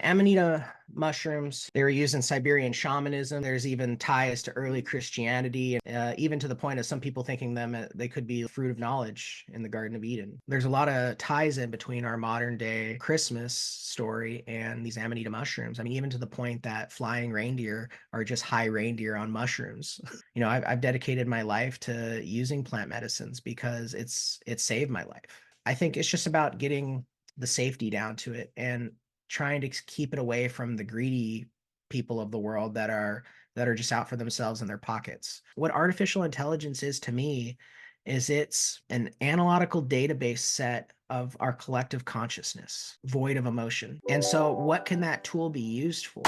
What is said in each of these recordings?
Amanita mushrooms, they were used in Siberian shamanism. There's even ties to early Christianity, even to the point of some people thinking they could be the fruit of knowledge in the Garden of Eden. There's a lot of ties in between our modern day Christmas story and these Amanita mushrooms. I mean, even to the point that flying reindeer are just high reindeer on mushrooms. I've dedicated my life to using plant medicines because it's saved my life. I think it's just about getting the safety down to it and trying to keep it away from the greedy people of the world that are just out for themselves and their pockets. What artificial intelligence is to me is it's an analytical database set of our collective consciousness, void of emotion. And so what can that tool be used for?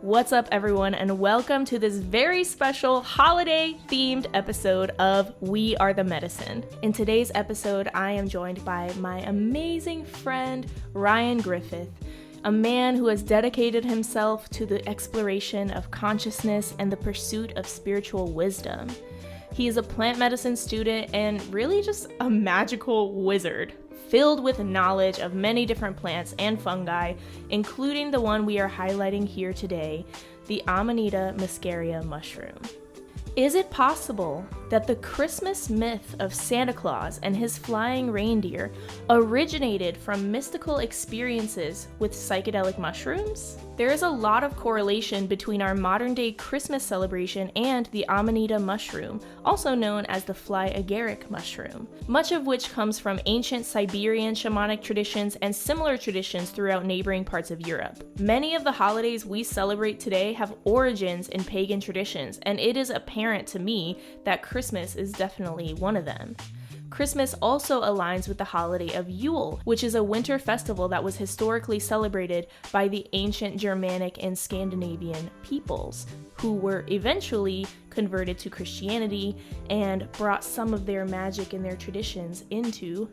What's up, everyone, and welcome to this very special holiday-themed episode of We Are the Medicine. In today's episode, I am joined by my amazing friend, Ryan Griffith, a man who has dedicated himself to the exploration of consciousness and the pursuit of spiritual wisdom. He is a plant medicine student and really just a magical wizard, filled with knowledge of many different plants and fungi, including the one we are highlighting here today, the Amanita Muscaria mushroom. Is it possible that the Christmas myth of Santa Claus and his flying reindeer originated from mystical experiences with psychedelic mushrooms? There is a lot of correlation between our modern-day Christmas celebration and the Amanita mushroom, also known as the fly agaric mushroom, much of which comes from ancient Siberian shamanic traditions and similar traditions throughout neighboring parts of Europe. Many of the holidays we celebrate today have origins in pagan traditions, and it is apparent to me that Christmas is definitely one of them. Christmas also aligns with the holiday of Yule, which is a winter festival that was historically celebrated by the ancient Germanic and Scandinavian peoples, who were eventually converted to Christianity and brought some of their magic and their traditions into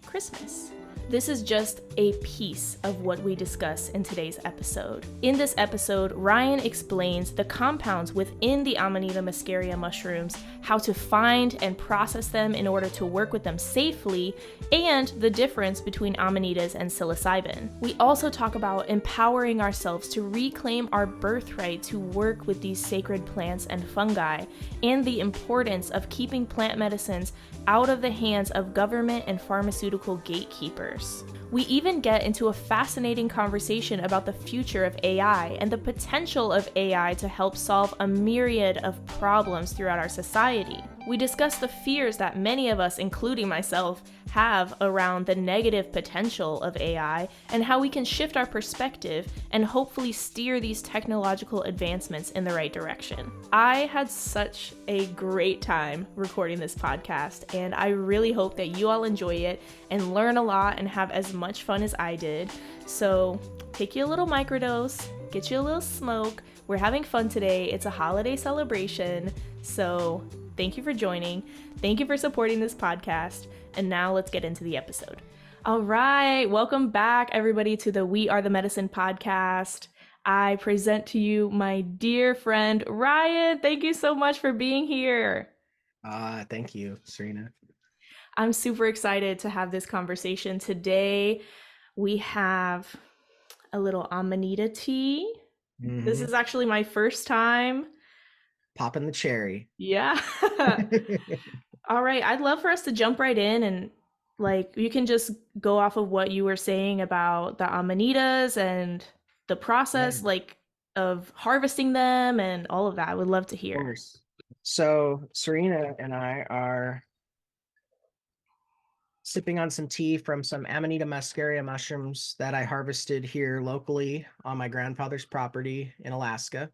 Christmas. This is just a piece of what we discuss in today's episode. In this episode, Ryan explains the compounds within the Amanita muscaria mushrooms, how to find and process them in order to work with them safely, and the difference between amanitas and psilocybin. We also talk about empowering ourselves to reclaim our birthright to work with these sacred plants and fungi, and the importance of keeping plant medicines out of the hands of government and pharmaceutical gatekeepers. We even get into a fascinating conversation about the future of AI and the potential of AI to help solve a myriad of problems throughout our society. We discuss the fears that many of us, including myself, have around the negative potential of AI and how we can shift our perspective and hopefully steer these technological advancements in the right direction. I had such a great time recording this podcast, and I really hope that you all enjoy it and learn a lot and have as much fun as I did. So take you a little microdose, get you a little smoke. We're having fun today. It's a holiday celebration. So thank you for joining. Thank you for supporting this podcast. And now let's get into the episode. All right. Welcome back, everybody, to the We Are the Medicine podcast. I present to you my dear friend, Ryan. Thank you so much for being here. Thank you, Serena. I'm super excited to have this conversation today. We have a little Amanita tea. Mm-hmm. This is actually my first time popping the cherry. Yeah. All right. I'd love for us to jump right in and you can just go off of what you were saying about the amanitas and the process of harvesting them and all of that. I would love to hear. Of course. So Serena and I are sipping on some tea from some Amanita muscaria mushrooms that I harvested here locally on my grandfather's property in Alaska.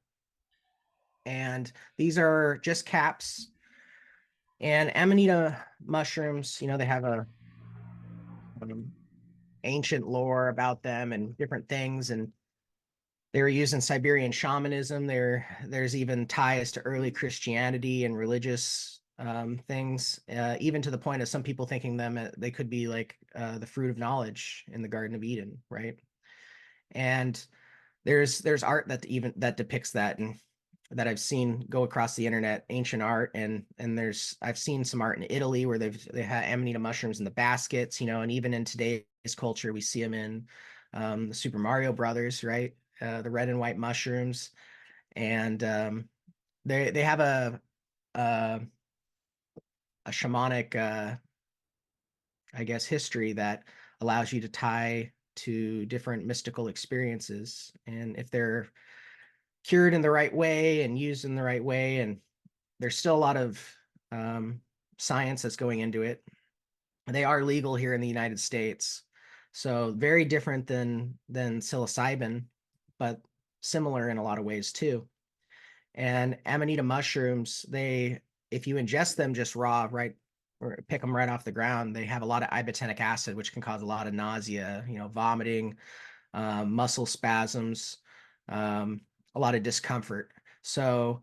And these are just caps. And Amanita mushrooms, they have a ancient lore about them and different things. And they were used in Siberian shamanism. There's even ties to early Christianity and religious things, even to the point of some people thinking they could be like the fruit of knowledge in the Garden of Eden, right? And there's art that depicts that, and that I've seen go across the internet, ancient art, and I've seen some art in Italy where they have Amanita mushrooms in the baskets, and even in today's culture, we see them in the Super Mario Brothers, right? The red and white mushrooms, and they have a, a shamanic, I guess, history that allows you to tie to different mystical experiences, and if they're cured in the right way and used in the right way, and there's still a lot of um, science that's going into it. They are legal here in the United States, so very different than psilocybin, but similar in a lot of ways too. And Amanita mushrooms, if you ingest them just raw, right, or pick them right off the ground, they have a lot of ibotenic acid, which can cause a lot of nausea, vomiting, muscle spasms, um, a lot of discomfort. So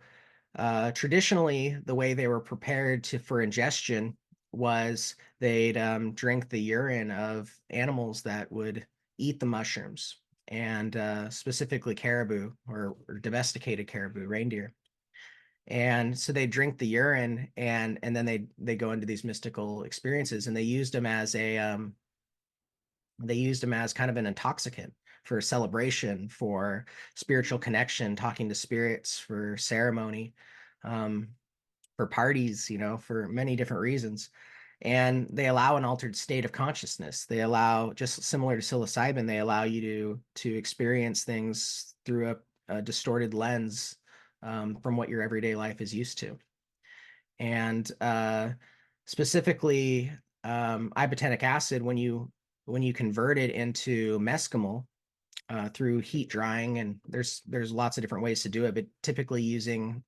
traditionally, the way they were prepared for ingestion was they'd drink the urine of animals that would eat the mushrooms, and specifically caribou, or domesticated caribou, reindeer. And so they drink the urine, and then they go into these mystical experiences, and they used them as kind of an intoxicant for celebration, for spiritual connection, talking to spirits, for ceremony, um, for parties, for many different reasons. And they allow an altered state of consciousness. They allow, just similar to psilocybin, they allow you to experience things through a distorted lens, from what your everyday life is used to. And specifically, ibotenic acid, when you convert it into mescamal through heat drying, and there's lots of different ways to do it, but typically using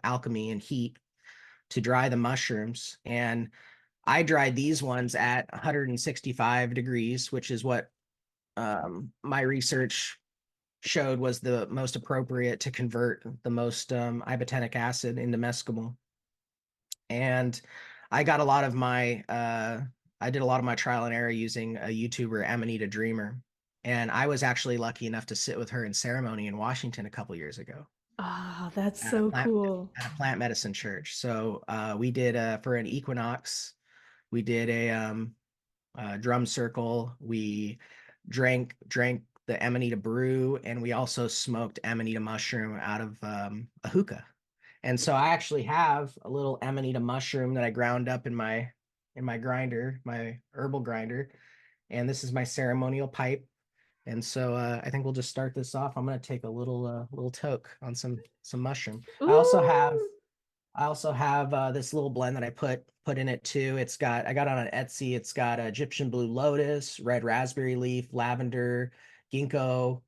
alchemy and heat to dry the mushrooms. And I dried these ones at 165 degrees, which is what my research showed was the most appropriate to convert the most ibotenic acid into mescamal. And I got a lot of my I did a lot of my trial and error using a YouTuber, Amanita Dreamer. And I was actually lucky enough to sit with her in ceremony in Washington a couple years ago Ah, that's at a so plant cool. at a plant medicine church. So we did for an equinox, we did a drum circle. We drank the Amanita brew, and we also smoked Amanita mushroom out of a hookah. And so I actually have a little Amanita mushroom that I ground up in my grinder, my herbal grinder, and this is my ceremonial pipe. And so I think we'll just start this off. I'm going to take a little toke on some mushroom. I also have Ooh. I also have this little blend that I put in it too. I got it on Etsy. It's got Egyptian blue lotus, red raspberry leaf, lavender, ginkgo,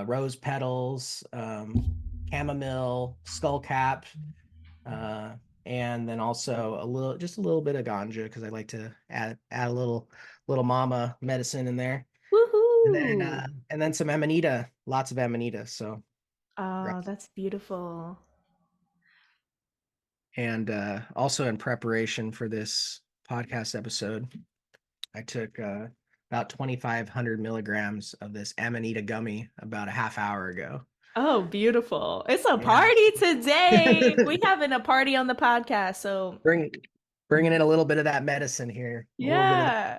rose petals, chamomile, skullcap, uh, and then also just a little bit of ganja, because I like to add a little mama medicine in there, Woohoo. and then some amanita, lots of amanita. So, Oh, that's beautiful. and also in preparation for this podcast episode, I took about 2,500 milligrams of this amanita gummy about a half hour ago. Oh, beautiful. It's a Yeah. party today. We having a party on the podcast. So, Bringing in a little bit of that medicine here, a little bit of that. yeah.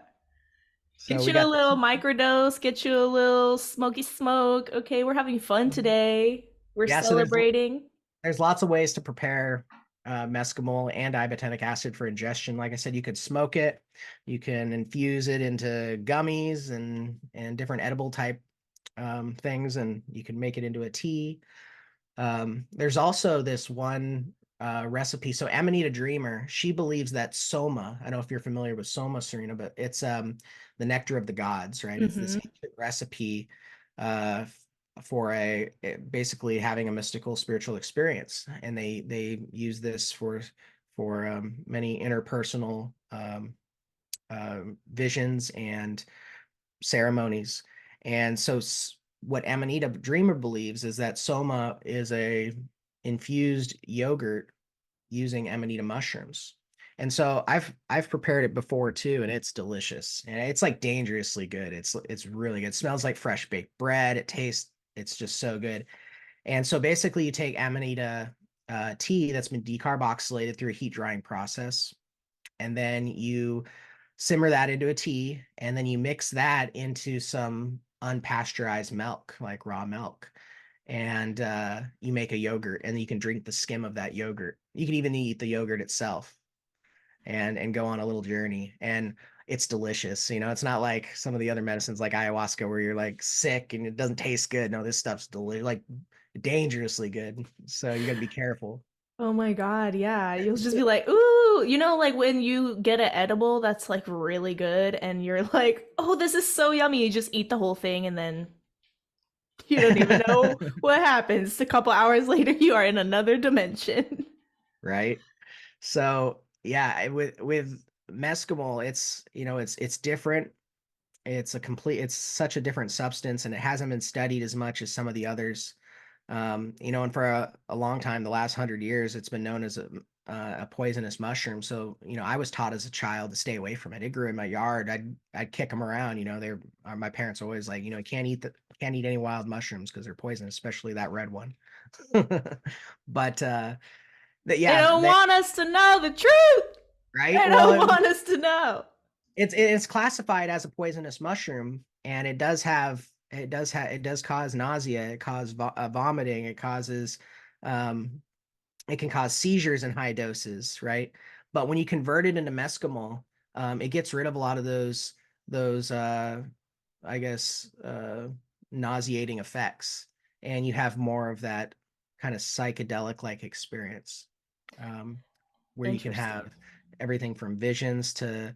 So Get we you a got little microdose, get you a little smoky smoke. Okay, we're having fun today. We're yeah. So celebrating. there's lots of ways to prepare mescamal and ibotenic acid for ingestion. Like I said, you could smoke it, you can infuse it into gummies and different edible type things, and you can make it into a tea. There's also this one recipe. So Amanita Dreamer, she believes that soma. I don't know if you're familiar with soma, Serena, but it's the nectar of the gods, right? It's this Hmm. ancient recipe uh, for basically having a mystical spiritual experience, and they use this for many interpersonal visions and ceremonies. And so what Amanita Dreamer believes is that soma is a infused yogurt using Amanita mushrooms. And so I've prepared it before too, and it's delicious. And it's like dangerously good. It's really good. It smells like fresh baked bread. It's just so good. And so basically you take Amanita tea that's been decarboxylated through a heat drying process, and then you simmer that into a tea, and then you mix that into some unpasteurized milk, like raw milk. And you make a yogurt, and you can drink the skim of that yogurt. You can even eat the yogurt itself and go on a little journey. And it's delicious. It's not like some of the other medicines like ayahuasca where you're like sick and it doesn't taste good. No, this stuff's like dangerously good. So you got to be careful. Oh my God, yeah. You'll just be like, ooh, like when you get an edible that's like really good and you're like, oh, this is so yummy. You just eat the whole thing and then you don't even know what happens. A couple hours later, you are in another dimension. Right. So yeah, with mescaline, it's different. It's such a different substance, and it hasn't been studied as much as some of the others. And for a long time, the last 100 years, it's been known as a poisonous mushroom. So, I was taught as a child to stay away from it. It grew in my yard. I'd kick them around. My parents were always like, can't eat any wild mushrooms because they're poisonous, especially that red one. But They yeah, don't want us to know the truth. right. They don't want us to know. It's classified as a poisonous mushroom, and it does cause nausea, it causes vomiting, um it can cause seizures in high doses, right? But when you convert it into mescaline, it gets rid of a lot of those I guess nauseating effects, and you have more of that kind of psychedelic like experience, where you can Interesting. have everything from visions to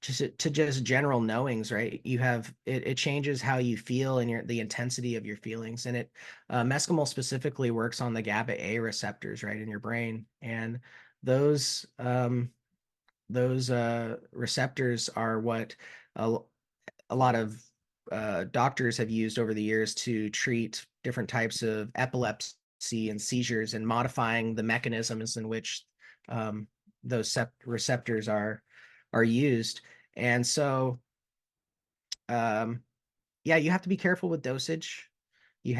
just general knowings, right? It changes how you feel and the intensity of your feelings. And mescaline specifically works on the GABA A receptors, right, in your brain. And those receptors are what a, a lot of doctors have used over the years to treat different types of epilepsy and seizures, and modifying the mechanisms in which those receptors are used. And so, um, yeah, you have to be careful with dosage. You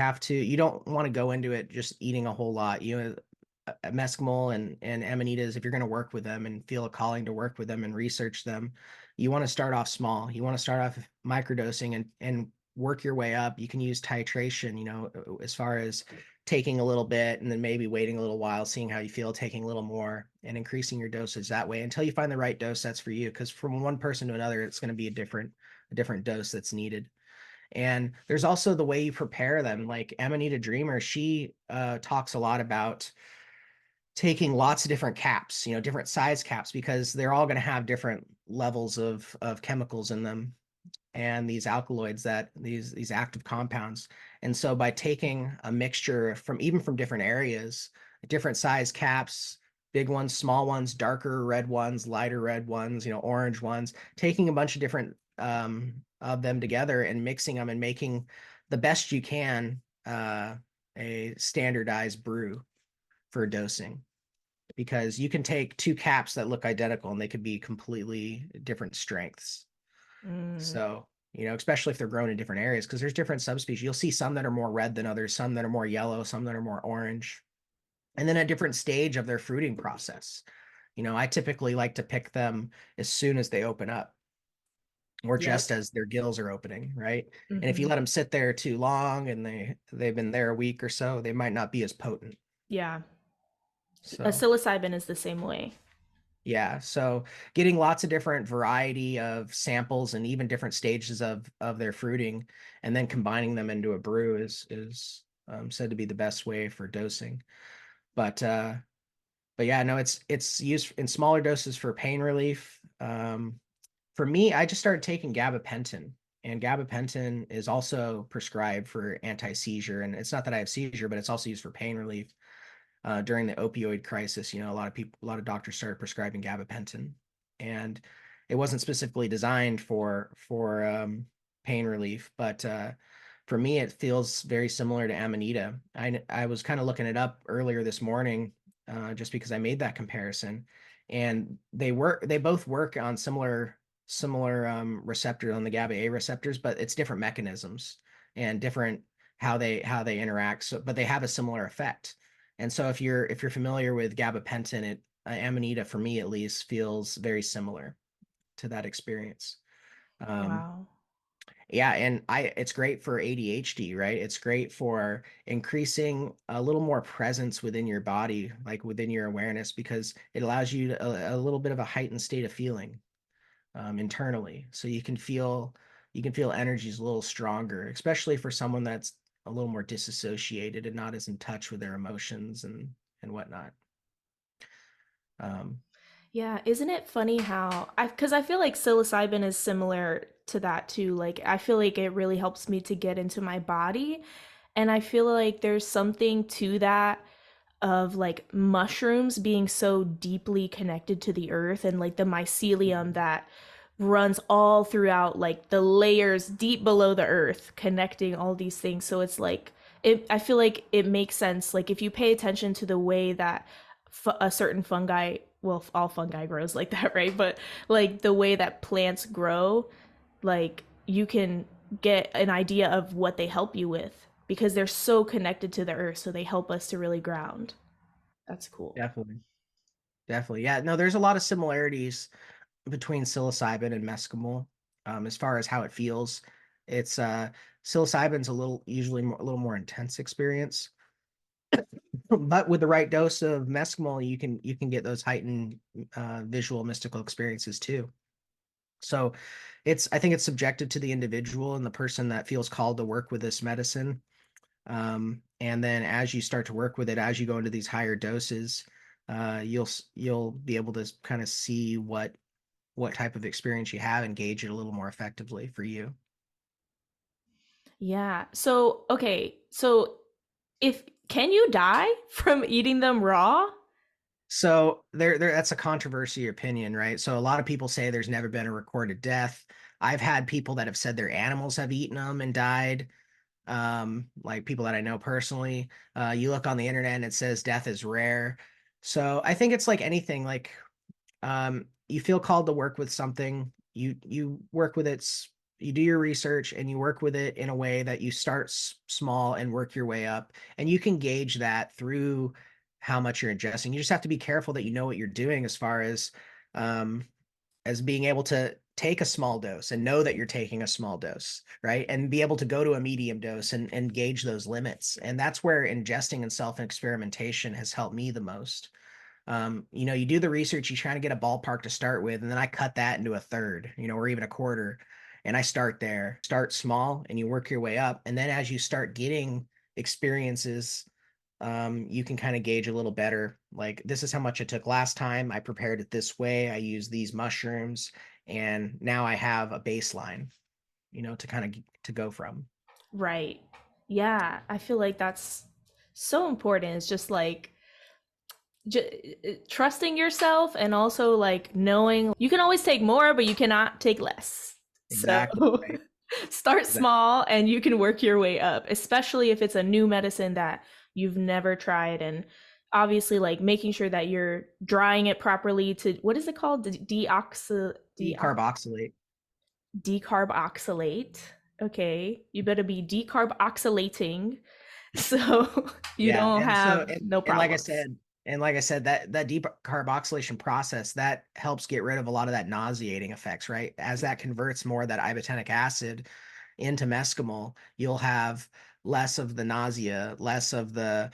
don't want to go into it just eating a whole lot. Mescaline and amanitas, if you're going to work with them and feel a calling to work with them and research them, you want to start off small. You want to start off microdosing and work your way up. You can use titration, as far as taking a little bit and then maybe waiting a little while, seeing how you feel, taking a little more and increasing your dosage that way until you find the right dose that's for you. Because from one person to another, it's going to be a different dose that's needed. And there's also the way you prepare them. Like Amanita Dreamer, she talks a lot about taking lots of different caps, different size caps, because they're all going to have different levels of chemicals in them, and these alkaloids, that these active compounds. And so by taking a mixture from different areas, different size caps, big ones, small ones, darker red ones, lighter red ones, orange ones, taking a bunch of different of them together and mixing them and making the best you can, a standardized brew for dosing, because you can take two caps that look identical and they could be completely different strengths. Mm. So, especially if they're grown in different areas, because there's different subspecies. You'll see some that are more red than others, some that are more yellow, some that are more orange, and then a different stage of their fruiting process. I typically like to pick them as soon as they open up, or Yep. just as their gills are opening, right? And if you Hmm. let them sit there too long and they've been there a week or so, they might not be as potent. Yeah. A So psilocybin is the same way. yeah, so getting lots of different variety of samples and even different stages of their fruiting, and then combining them into a brew is said to be the best way for dosing. But yeah, no, it's used in smaller doses for pain relief. For me, I just started taking gabapentin, and gabapentin is also prescribed for anti-seizure. And it's not that I have seizure, but it's also used for pain relief. During the opioid crisis, a lot of doctors started prescribing gabapentin, and it wasn't specifically designed for pain relief, but for me, it feels very similar to Amanita. I was kind of looking it up earlier this morning, just because I made that comparison, and they both work on similar receptors on the GABA A receptors, but it's different mechanisms and different how they interact. So, but they have a similar effect. And so if you're familiar with gabapentin, Amanita, for me at least, feels very similar to that experience. Um, Wow. yeah, and it's great for ADHD, right? It's great for increasing a little more presence within your body, like within your awareness, because it allows you a little bit of a heightened state of feeling internally. So you can feel energies a little stronger, especially for someone that's a little more disassociated and not as in touch with their emotions and whatnot. Um, Yeah, isn't it funny how because I feel like psilocybin is similar to that too. Like I feel like it really helps me to get into my body, and I feel like there's something to that of like mushrooms being so deeply connected to the earth and like the mycelium that runs all throughout like the layers deep below the earth connecting all these things. So it's like I feel like it makes sense like if you pay attention to the way that a certain fungi, well, all fungi grows like that, right? But like the way that plants grow, like you can get an idea of what they help you with because they're so connected to the earth, so they help us to really ground. That's cool. definitely, definitely, yeah. No, there's a lot of similarities between psilocybin and mescaline, as far as how it feels. It's psilocybin's a little more intense experience, but with the right dose of mescaline, you can get those heightened visual mystical experiences too. So I think it's subjective to the individual and the person that feels called to work with this medicine. And then as you start to work with it, as you go into these higher doses, you'll be able to kind of see what type of experience you have and gauge it a little more effectively for you. Yeah. So, okay. So, if can you die from eating them raw? So there that's a controversy opinion, right? So a lot of people say there's never been a recorded death. I've had people that have said their animals have eaten them and died. Like people that I know personally. You look on the internet and it says death is rare. So I think it's like anything, like you feel called to work with something, you work with it, you do your research and you work with it in a way that you start small and work your way up, and you can gauge that through how much you're ingesting. You just have to be careful that you know what you're doing um as being able to take a small dose and know that you're taking a small dose, right? And be able to go to a medium dose and gauge those limits. And that's where ingesting and self experimentation has helped me the most. You do the research, you try to get a ballpark to start with, and then I cut that into a third, or even a quarter. And I start there, start small, and you work your way up. And then as you start getting experiences, you can kind of gauge a little better. Like, this is how much it took last time. I prepared it this way. I used these mushrooms, and now I have a baseline, to kind of to go from. Right. Yeah. I feel like that's so important. It's just like trusting yourself and also like knowing you can always take more, but you cannot take less. So Exactly. Right. start Exactly. small and you can work your way up, especially if it's a new medicine that you've never tried. And obviously, like making sure that you're drying it properly to what is it called? Decarboxylate. Decarboxylate. Okay. You better be decarboxylating so you Yeah, don't and so have no and problems. like I said, that deep carboxylation process that helps get rid of a lot of that nauseating effects, right? As that converts more of that ibotenic acid into mescamal, you'll have less of the nausea, less of the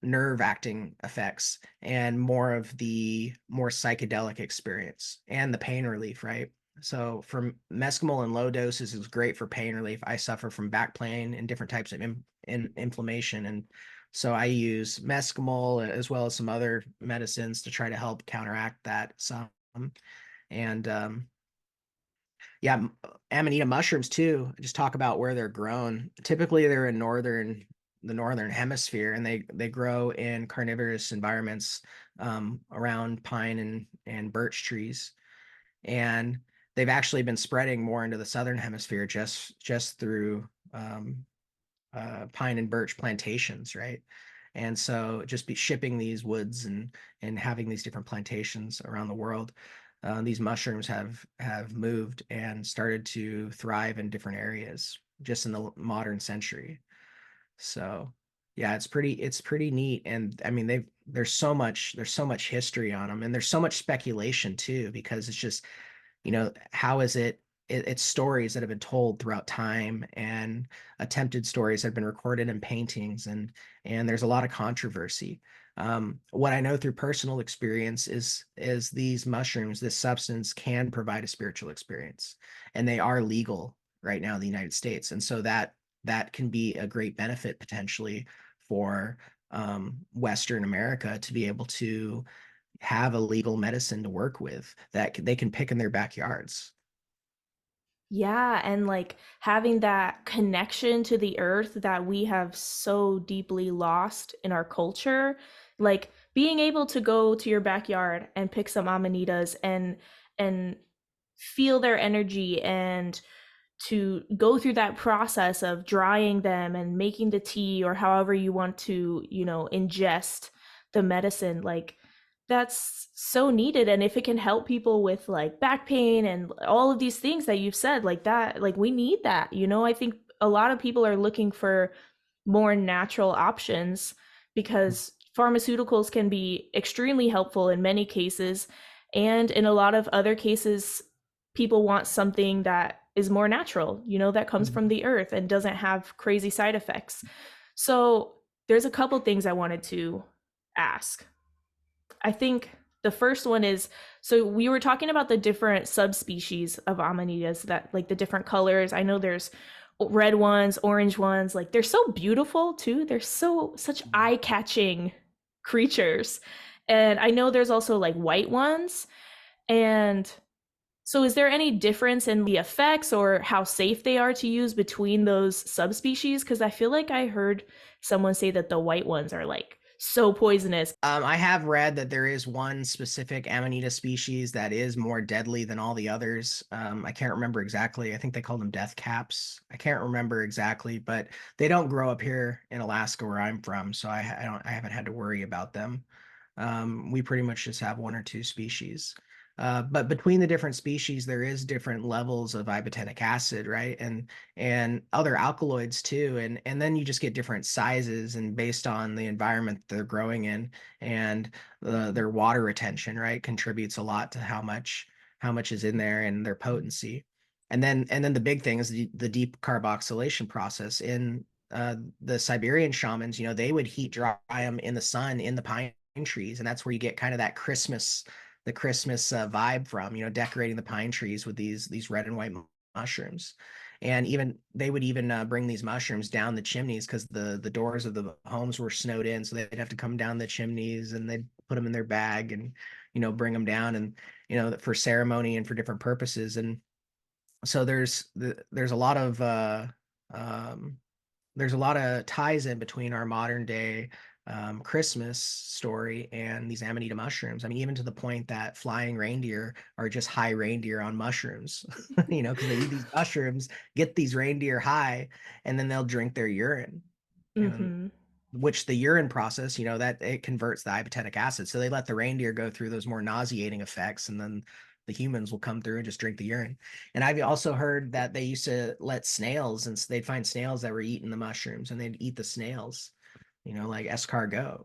nerve acting effects, and more of the more psychedelic experience and the pain relief, right? So for mescamal in low doses is great for pain relief. I suffer from back pain and different types of inflammation, and so I use mescamal as well as some other medicines to try to help counteract that some. And yeah, Amanita mushrooms too. Just talk about where they're grown. Typically, they're in the northern hemisphere, and they grow in carnivorous environments around pine and birch trees. And they've actually been spreading more into the southern hemisphere just through pine and birch plantations, right? And so just be shipping these woods and having these different plantations around the world, these mushrooms have moved and started to thrive in different areas just in the modern century. So yeah, it's pretty neat. And I mean, there's so much history on them, and there's so much speculation too, because it's just, how is it's stories that have been told throughout time, and attempted stories that have been recorded in paintings, and there's a lot of controversy. What I know through personal experience is these mushrooms, this substance can provide a spiritual experience, and they are legal right now in the United States. And so that can be a great benefit potentially for Western America to be able to have a legal medicine to work with that they can pick in their backyards. Yeah, and like having that connection to the earth that we have so deeply lost in our culture, like being able to go to your backyard and pick some amanitas and feel their energy, and to go through that process of drying them and making the tea or however you want to, ingest the medicine, like that's so needed. And if it can help people with like back pain and all of these things that you've said, like that, like we need that. I think a lot of people are looking for more natural options because pharmaceuticals can be extremely helpful in many cases. And in a lot of other cases, people want something that is more natural, that comes from Mhm. the earth and doesn't have crazy side effects. So there's a couple things I wanted to ask. I think the first one is, so we were talking about the different subspecies of amanitas, that like the different colors. I know there's red ones, orange ones, like they're so beautiful too. They're such eye-catching creatures. And I know there's also like white ones. And so is there any difference in the effects or how safe they are to use between those subspecies? Because I feel like I heard someone say that the white ones are like so poisonous. I have read that there is one specific Amanita species that is more deadly than all the others. I can't remember exactly. I think they call them death caps. I can't remember exactly, but they don't grow up here in Alaska where I'm from, so I haven't had to worry about them. We pretty much just have one or two species. But between the different species, there is different levels of ibotenic acid, right? And other alkaloids too. And then you just get different sizes, and based on the environment they're growing in, and their water retention, right, contributes a lot to how much is in there and their potency. And then the big thing is the deep carboxylation process in the Siberian shamans. They would heat dry them in the sun in the pine trees, and that's where you get kind of that the Christmas vibe from, decorating the pine trees with these red and white mushrooms. And even they would even bring these mushrooms down the chimneys, because the doors of the homes were snowed in, so they'd have to come down the chimneys, and they'd put them in their bag and bring them down, and for ceremony and for different purposes. And so there's a lot of um, there's a lot of ties in between our modern day Christmas story and these Amanita mushrooms. I mean, even to the point that flying reindeer are just high reindeer on mushrooms, because they eat these mushrooms, get these reindeer high, and then they'll drink their urine, and Mm-hmm. which the urine process, that it converts the ibotenic acid. So they let the reindeer go through those more nauseating effects, and then the humans will come through and just drink the urine. And I've also heard that they used to let snails, and they'd find snails that were eating the mushrooms, and they'd eat the snails, like escargot,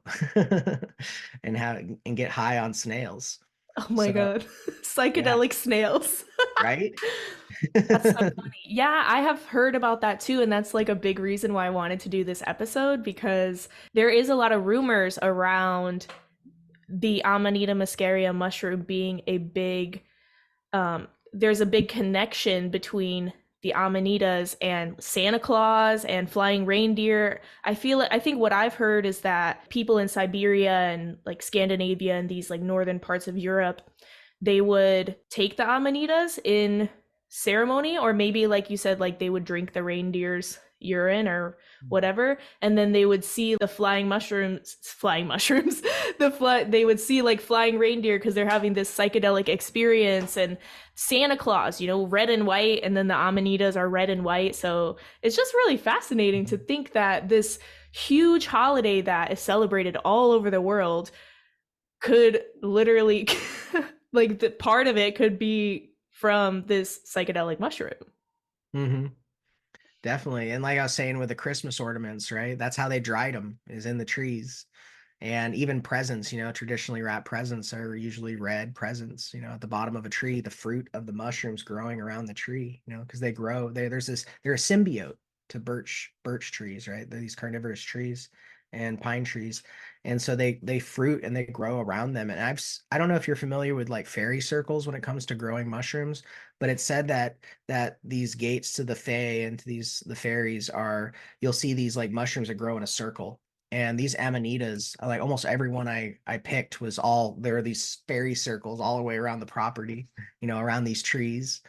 and get high on snails. Oh my So God. yeah, Psychedelic snails. right. That's so funny. Yeah, I have heard about that too. And that's like a big reason why I wanted to do this episode, because there is a lot of rumors around the Amanita muscaria mushroom being a big there's a big connection between the Amanitas and Santa Claus and flying reindeer. I think what I've heard is that people in Siberia and like Scandinavia and these like northern parts of Europe, they would take the Amanitas in ceremony, or maybe like you said, like they would drink the reindeer's urine or whatever, and then they would see the flying mushrooms, they would see like flying reindeer because they're having this psychedelic experience, and Santa Claus, red and white, and then the Amanitas are red and white. So it's just really fascinating to think that this huge holiday that is celebrated all over the world could literally like the part of it could be from this psychedelic mushroom. Mm-hmm. Definitely. And like I was saying with the Christmas ornaments, right? That's how they dried them, is in the trees. And even presents, traditionally wrapped presents are usually red presents, at the bottom of a tree, the fruit of the mushrooms growing around the tree, because they grow. They're a symbiote to birch trees, right? They're these carnivorous trees and pine trees. And so they fruit and they grow around them. And I don't know if you're familiar with like fairy circles when it comes to growing mushrooms, but it's said that these gates to the fae and to the fairies you'll see these like mushrooms that grow in a circle. And these amanitas, like almost everyone I picked there are these fairy circles all the way around the property, around these trees.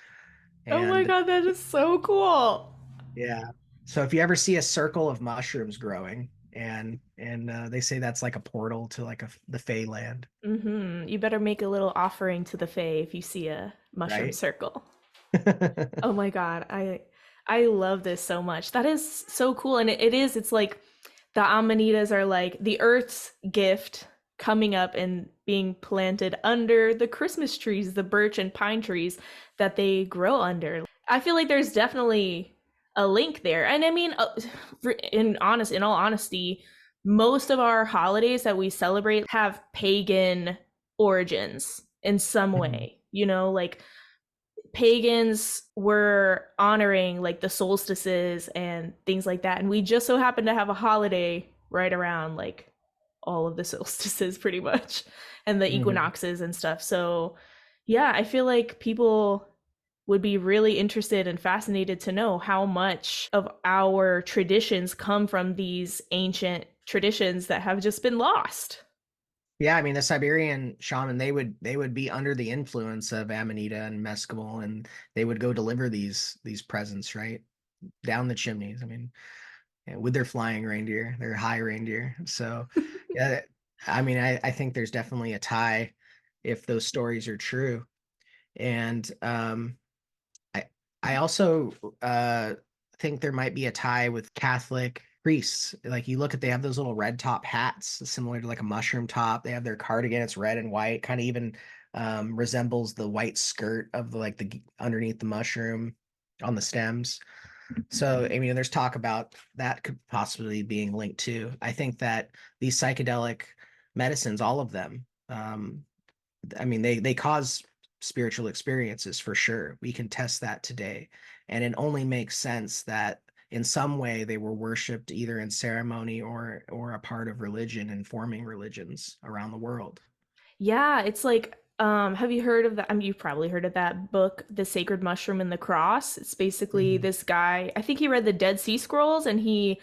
Oh my And god, that is so cool. yeah, so if you ever see a circle of mushrooms growing, and they say that's like a portal to like the Fey land, You better make a little offering to the fae if you see a mushroom right? circle. Oh my god, I love this so much. That is so cool. And it's like the amanitas are like the earth's gift coming up and being planted under the Christmas trees, the birch and pine trees that they grow under. I feel like there's definitely a link there. And I mean, in all honesty, most of our holidays that we celebrate have pagan origins in some Mhm. way. Like pagans were honoring like the solstices and things like that, and we just so happen to have a holiday right around like all of the solstices pretty much, and the Mhm. equinoxes and stuff. So yeah, I feel like people would be really interested and fascinated to know how much of our traditions come from these ancient traditions that have just been lost. Yeah, I mean the Siberian shaman, they would be under the influence of Amanita and mescal, and they would go deliver these presents right down the chimneys. I mean, yeah, with their flying reindeer, their high reindeer. So yeah, I mean I think there's definitely a tie if those stories are true. And I I also think there might be a tie with Catholic priests. Like you look at, they have those little red top hats, similar to like a mushroom top. They have their cardigan, it's red and white, kind of even resembles the white skirt of the underneath the mushroom on the stems. So I mean, there's talk about that could possibly being linked too. I think that these psychedelic medicines, all of them, I mean, they cause spiritual experiences for sure. We can test that today. And it only makes sense that in some way they were worshipped either in ceremony or a part of religion and forming religions around the world. Yeah, it's like, have you heard of that? I mean, you've probably heard of that book, The Sacred Mushroom and the Cross. It's basically Mhm. this guy, I think he read the Dead Sea Scrolls, and he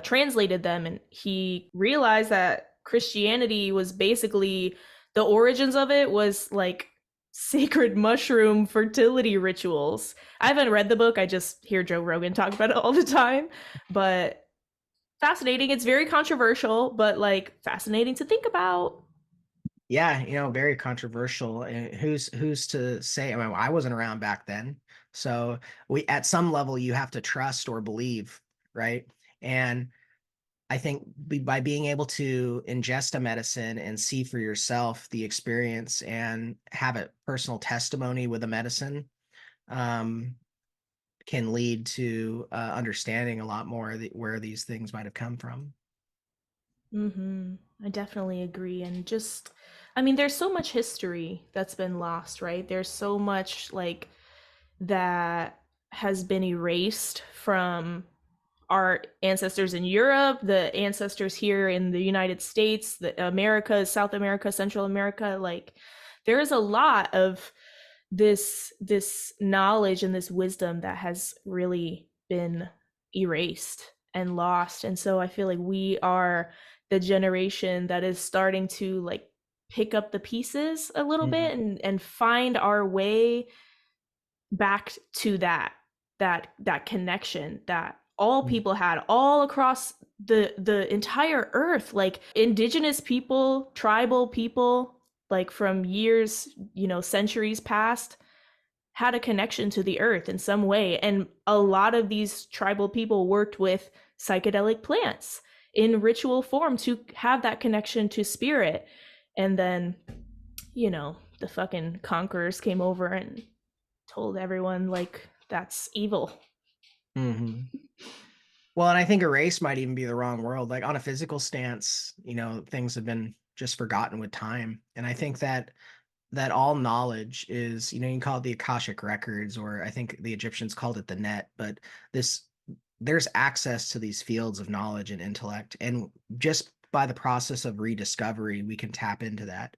translated them, and he realized that Christianity was basically, the origins of it was like sacred mushroom fertility rituals. I haven't read the book, I just hear Joe Rogan talk about it all the time, but fascinating. It's very controversial, but like fascinating to think about. Yeah, very controversial. And who's to say? I mean, I wasn't around back then. So we at some level you have to trust or believe, right? And I think by being able to ingest a medicine and see for yourself the experience and have a personal testimony with a medicine, um, can lead to understanding a lot more where these things might have come from. I definitely agree. And just, I mean, there's so much history that's been lost, right? There's so much like that has been erased from our ancestors in Europe, the ancestors here in the United States, the America, South America, Central America. Like, there is a lot of this knowledge and this wisdom that has really been erased and lost. And so I feel like we are the generation that is starting to like pick up the pieces a little Mhm. bit and find our way back to that. that connection that all people had all across the entire earth, like indigenous people, tribal people, like from years, centuries past, had a connection to the earth in some way. And a lot of these tribal people worked with psychedelic plants in ritual form to have that connection to spirit. And then, the fucking conquerors came over and told everyone, like, that's evil. Mm-hmm. Well, and I think erase might even be the wrong word. Like on a physical stance, things have been just forgotten with time. And I think that all knowledge is, you can call it the Akashic records, or I think the Egyptians called it the net, but there's access to these fields of knowledge and intellect. And just by the process of rediscovery, we can tap into that.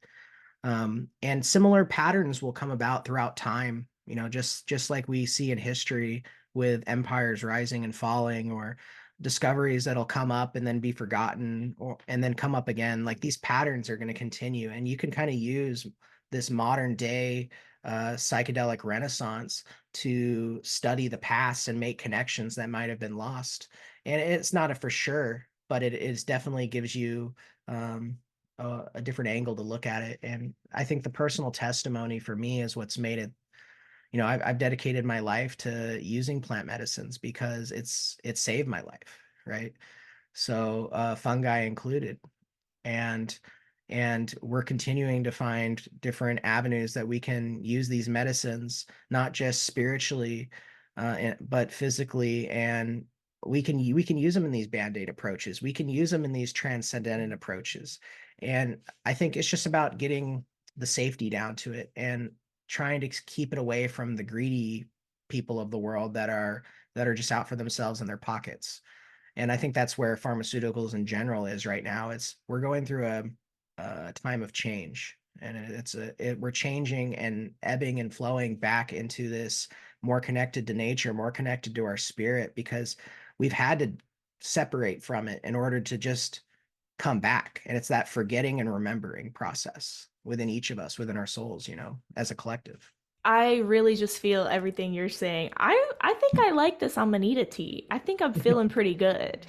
And similar patterns will come about throughout time, just like we see in history with empires rising and falling, or discoveries that'll come up and then be forgotten, and then come up again. Like these patterns are going to continue, and you can kind of use this modern day psychedelic renaissance to study the past and make connections that might have been lost. And it's not a for sure, but it is definitely gives you a different angle to look at it. And I think the personal testimony for me is what's made it, I've dedicated my life to using plant medicines because it's saved my life, right? So fungi included. And we're continuing to find different avenues that we can use these medicines, not just spiritually, but physically. And we can use them in these band-aid approaches. We can use them in these transcendent approaches. And I think it's just about getting the safety down to it and trying to keep it away from the greedy people of the world that are just out for themselves and their pockets. And I think that's where pharmaceuticals in general is right now. We're going through a time of change, and we're changing and ebbing and flowing back into this more connected to nature, more connected to our spirit, because we've had to separate from it in order to just come back. And it's that forgetting and remembering process within each of us, within our souls, as a collective. I really just feel everything you're saying. I think I like this Amanita tea. I think I'm feeling pretty good.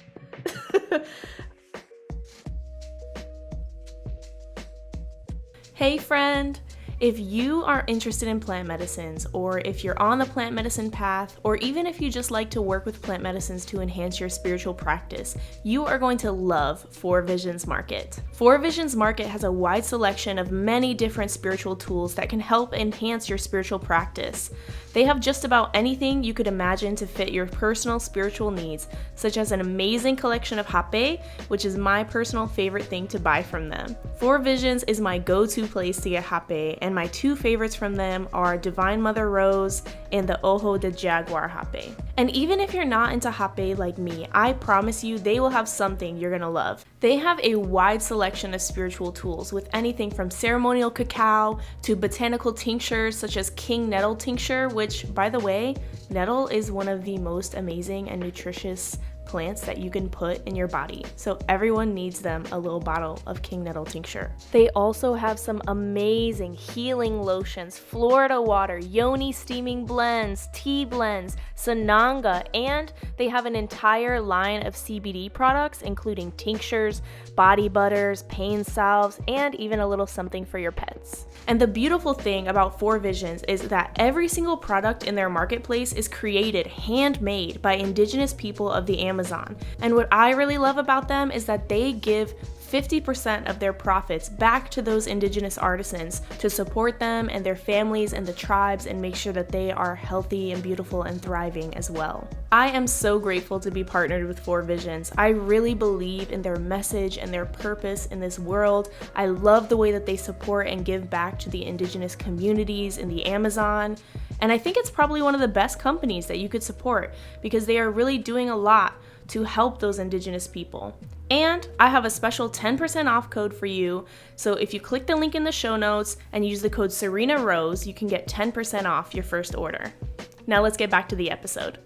Hey friend, if you are interested in plant medicines, or if you're on the plant medicine path, or even if you just like to work with plant medicines to enhance your spiritual practice, you are going to love Four Visions Market. Four Visions Market has a wide selection of many different spiritual tools that can help enhance your spiritual practice. They have just about anything you could imagine to fit your personal spiritual needs, such as an amazing collection of hape, which is my personal favorite thing to buy from them. Four Visions is my go-to place to get hape, and my two favorites from them are Divine Mother Rose and the Ojo de Jaguar hape. And even if you're not into hape like me, I promise you they will have something you're gonna love. They have a wide selection of spiritual tools with anything from ceremonial cacao to botanical tinctures such as king nettle tincture, which, by the way, nettle is one of the most amazing and nutritious plants that you can put in your body. So everyone needs them a little bottle of king nettle tincture. They also have some amazing healing lotions, Florida water, yoni steaming blends, tea blends, sananga, and they have an entire line of CBD products, including tinctures, body butters, pain salves, and even a little something for your pets. And the beautiful thing about Four Visions is that every single product in their marketplace is created handmade by indigenous people of the Amazon. And what I really love about them is that they give 50% of their profits back to those indigenous artisans to support them and their families and the tribes and make sure that they are healthy and beautiful and thriving as well. I am so grateful to be partnered with Four Visions. I really believe in their message and their purpose in this world. I love the way that they support and give back to the indigenous communities in the Amazon. And I think it's probably one of the best companies that you could support because they are really doing a lot to help those indigenous people. And I have a special 10% off code for you. So if you click the link in the show notes and use the code Serena Rose, you can get 10% off your first order. Now let's get back to the episode.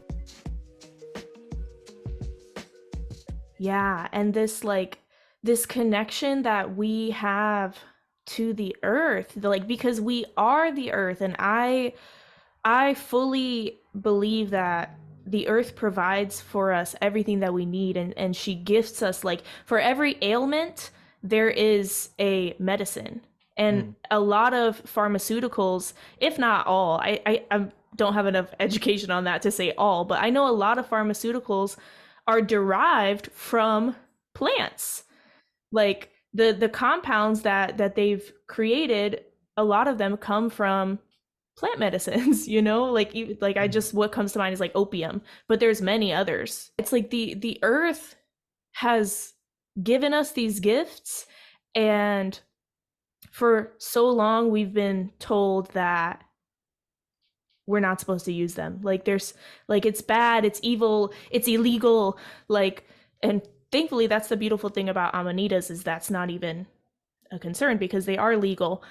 Yeah, and this connection that we have to the earth, because we are the earth, and I I fully believe that the earth provides for us everything that we need, and she gifts us, like, for every ailment there is a medicine. And Mm, a lot of pharmaceuticals, if not all, I don't have enough education on that to say all, but I know a lot of pharmaceuticals are derived from plants. Like the compounds that they've created, a lot of them come from plant medicines, you know, like I mm, just, what comes to mind is like opium, but there's many others. It's like the earth has given us these gifts, and for so long we've been told that we're not supposed to use them. Like there's, like, it's bad, it's evil, it's illegal, like. And thankfully that's the beautiful thing about amanitas, is that's not even a concern because they are legal.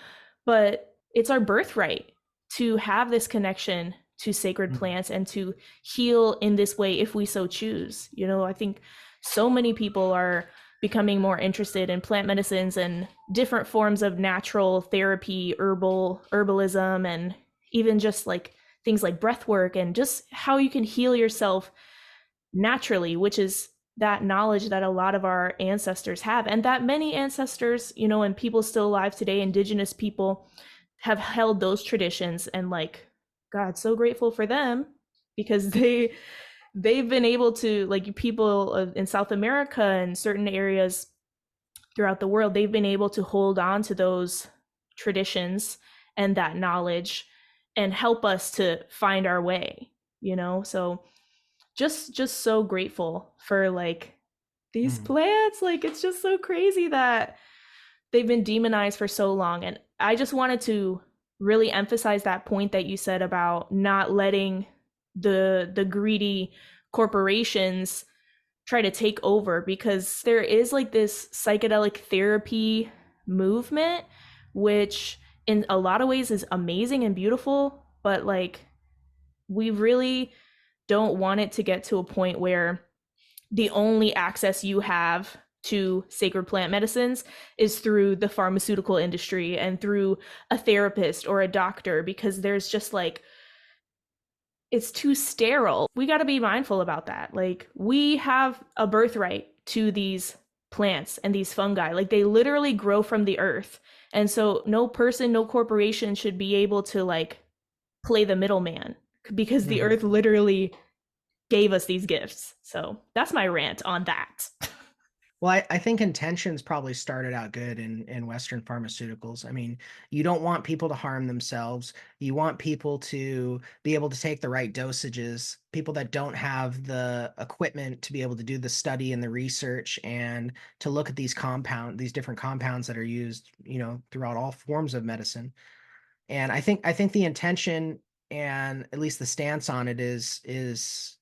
But it's our birthright to have this connection to sacred mm, plants and to heal in this way if we so choose. You know, I think so many people are becoming more interested in plant medicines and different forms of natural therapy, herbalism, and even just like things like breath work and just how you can heal yourself naturally, which is that knowledge that a lot of our ancestors have, and that many ancestors, you know, and people still alive today, indigenous people, have held those traditions. And like, God, so grateful for them, because they've been able to, like, people in South America and certain areas throughout the world, they've been able to hold on to those traditions and that knowledge and help us to find our way, you know. So just so grateful for like these mm. plants. Like, it's just so crazy that they've been demonized for so long. And I just wanted to really emphasize that point that you said about not letting the greedy corporations try to take over, because there is like this psychedelic therapy movement, which in a lot of ways is amazing and beautiful, but like, we really don't want it to get to a point where the only access you have to sacred plant medicines is through the pharmaceutical industry and through a therapist or a doctor, because there's just like, it's too sterile. We got to be mindful about that. Like, we have a birthright to these plants and these fungi. Like, they literally grow from the earth. And so no person, no corporation should be able to like play the middleman, because the Mhm. earth literally gave us these gifts. So that's my rant on that. Well, I think intentions probably started out good in Western pharmaceuticals. I mean, you don't want people to harm themselves. You want people to be able to take the right dosages. People that don't have the equipment to be able to do the study and the research and to look at these different compounds that are used, you know, throughout all forms of medicine. And I think the intention and at least the stance on it is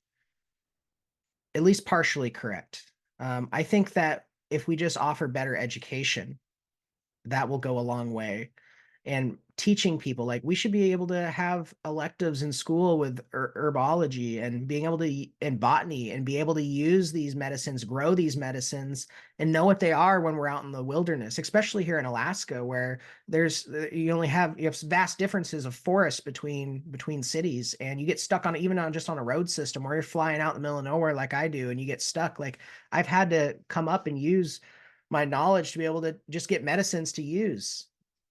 at least partially correct. I think that if we just offer better education, that will go a long way. And teaching people, like, we should be able to have electives in school with herbology and being able to and botany and be able to use these medicines, grow these medicines, and know what they are when we're out in the wilderness, especially here in Alaska, where there's you have vast differences of forest between cities, and you get stuck on even on just on a road system, where you're flying out in the middle of nowhere like I do, and you get stuck. Like, I've had to come up and use my knowledge to be able to just get medicines to use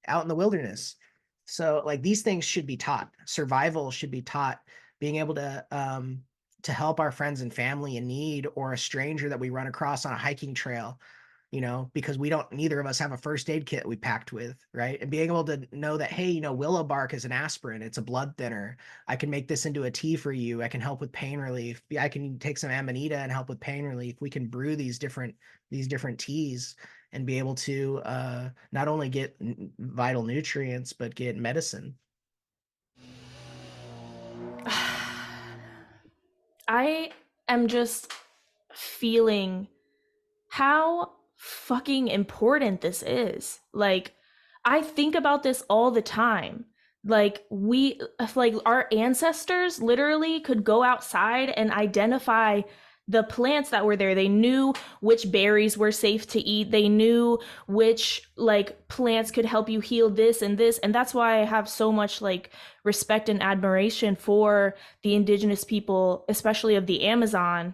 out in the wilderness. So like, these things should be taught. Survival should be taught. Being able to help our friends and family in need, or a stranger that we run across on a hiking trail, you know, because neither of us have a first aid kit we packed with, right? And being able to know that, hey, you know, willow bark is an aspirin, it's a blood thinner. I can make this into a tea for you. I can help with pain relief. I can take some amanita and help with pain relief. We can brew these different teas and be able to not only get vital nutrients, but get medicine. I am just feeling how fucking important this is. Like, I think about this all the time. Like, like, our ancestors literally could go outside and identify the plants that were there. They knew which berries were safe to eat. They knew which like plants could help you heal this and this. And that's why I have so much like respect and admiration for the indigenous people, especially of the Amazon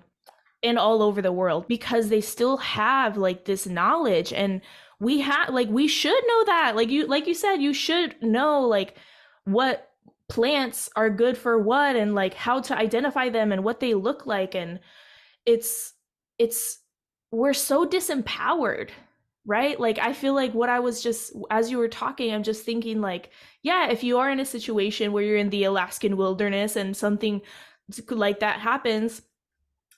and all over the world, because they still have like this knowledge. And we should know that. Like you said, you should know like what plants are good for what, and like how to identify them and what they look like. And it's we're so disempowered, right? Like I feel like what I was just, as you were talking, I'm just thinking like, yeah, if you are in a situation where you're in the Alaskan wilderness and something like that happens,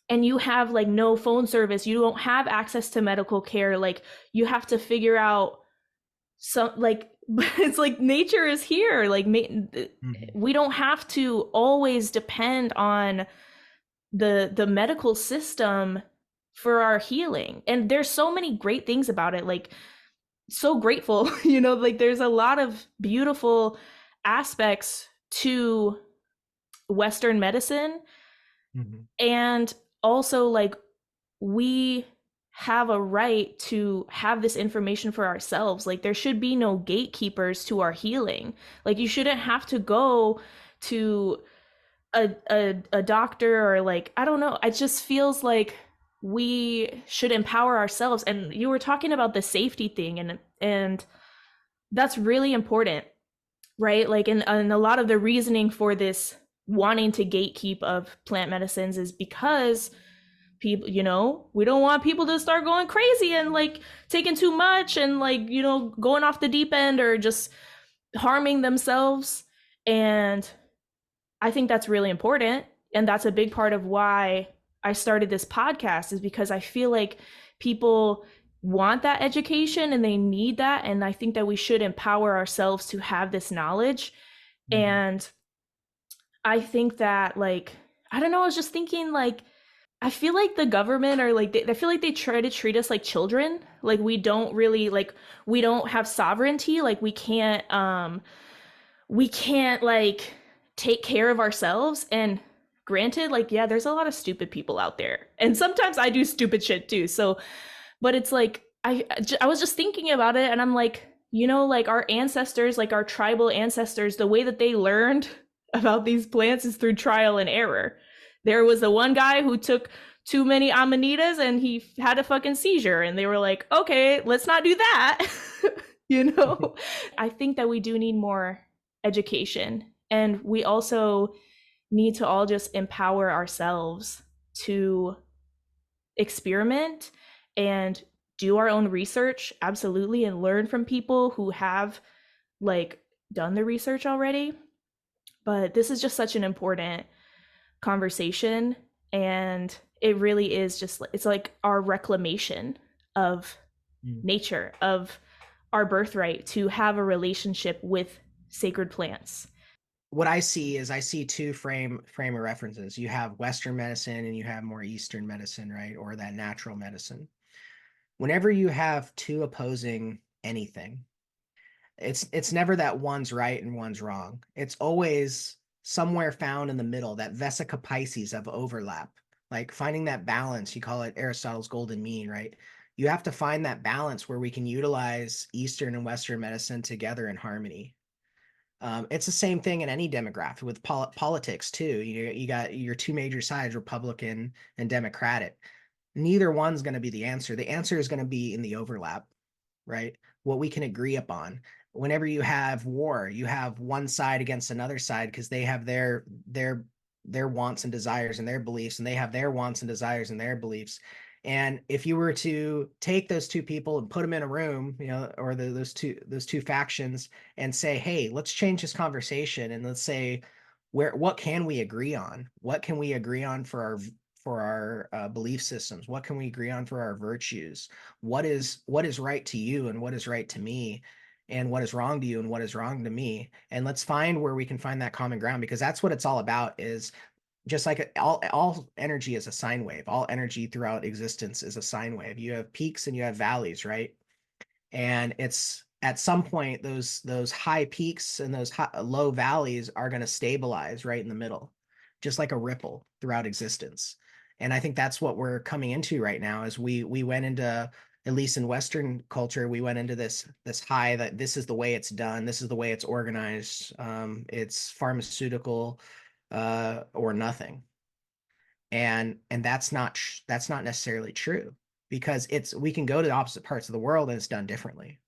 and you have like no phone service, you don't have access to medical care, like you have to figure out some like it's like nature is here, like we don't have to always depend on the medical system for our healing. And there's so many great things about it, like so grateful, like there's a lot of beautiful aspects to Western medicine. And also like we have a right to have this information for ourselves. Like there should be no gatekeepers to our healing. Like you shouldn't have to go to a doctor, or like, I don't know, it just feels like we should empower ourselves. And you were talking about the safety thing, and that's really important, right? Like and a lot of the reasoning for this wanting to gatekeep of plant medicines is because people, we don't want people to start going crazy and like taking too much and like, going off the deep end or just harming themselves. And I think that's really important. And that's a big part of why I started this podcast, is because I feel like people want that education and they need that. And I think that we should empower ourselves to have this knowledge. And I think that like, I don't know, I was just thinking like, I feel like the government, or like I feel like they try to treat us like children. Like we don't really, like we don't have sovereignty. Like we can't like take care of ourselves. And granted, like, yeah, there's a lot of stupid people out there, and sometimes I do stupid shit too. So, but it's like I was just thinking about it, and I'm like, like our ancestors, like our tribal ancestors, the way that they learned about these plants is through trial and error. There was the one guy who took too many amanitas and he had a fucking seizure, and they were like, okay, let's not do that. I think that we do need more education, and we also need to all just empower ourselves to experiment and do our own research, absolutely, and learn from people who have like done the research already. But this is just such an important conversation, and it really is just, it's like our reclamation of nature, of our birthright to have a relationship with sacred plants. What I see two frame of references. You have Western medicine and you have more Eastern medicine, right? Or that natural medicine. Whenever you have two opposing anything, it's never that one's right and one's wrong. It's always somewhere found in the middle, that vesica piscis of overlap, like finding that balance. You call it Aristotle's golden mean, right? You have to find that balance where we can utilize Eastern and Western medicine together in harmony. It's the same thing in any demographic with politics too. You got your two major sides, Republican and Democratic. Neither one's going to be the answer. The answer is going to be in the overlap, right? What we can agree upon. Whenever you have war, you have one side against another side because they have their wants and desires and their beliefs, and they have their wants and desires and their beliefs. And if you were to take those two people and put them in a room, or those two factions, and say, hey, let's change this conversation, and let's say, what can we agree on? What can we agree on for our belief systems? What can we agree on for our virtues? What is right to you and what is right to me? And what is wrong to you and what is wrong to me? And let's find where we can find that common ground, because that's what it's all about. Is just like all energy is a sine wave. All energy throughout existence is a sine wave. You have peaks and you have valleys, right? And it's at some point those high peaks and those low valleys are going to stabilize right in the middle, just like a ripple throughout existence. And I think that's what we're coming into right now is we went into, at least in Western culture, we went into this high that this is the way it's done, this is the way it's organized. It's pharmaceutical or nothing. And that's not necessarily true, because we can go to the opposite parts of the world and it's done differently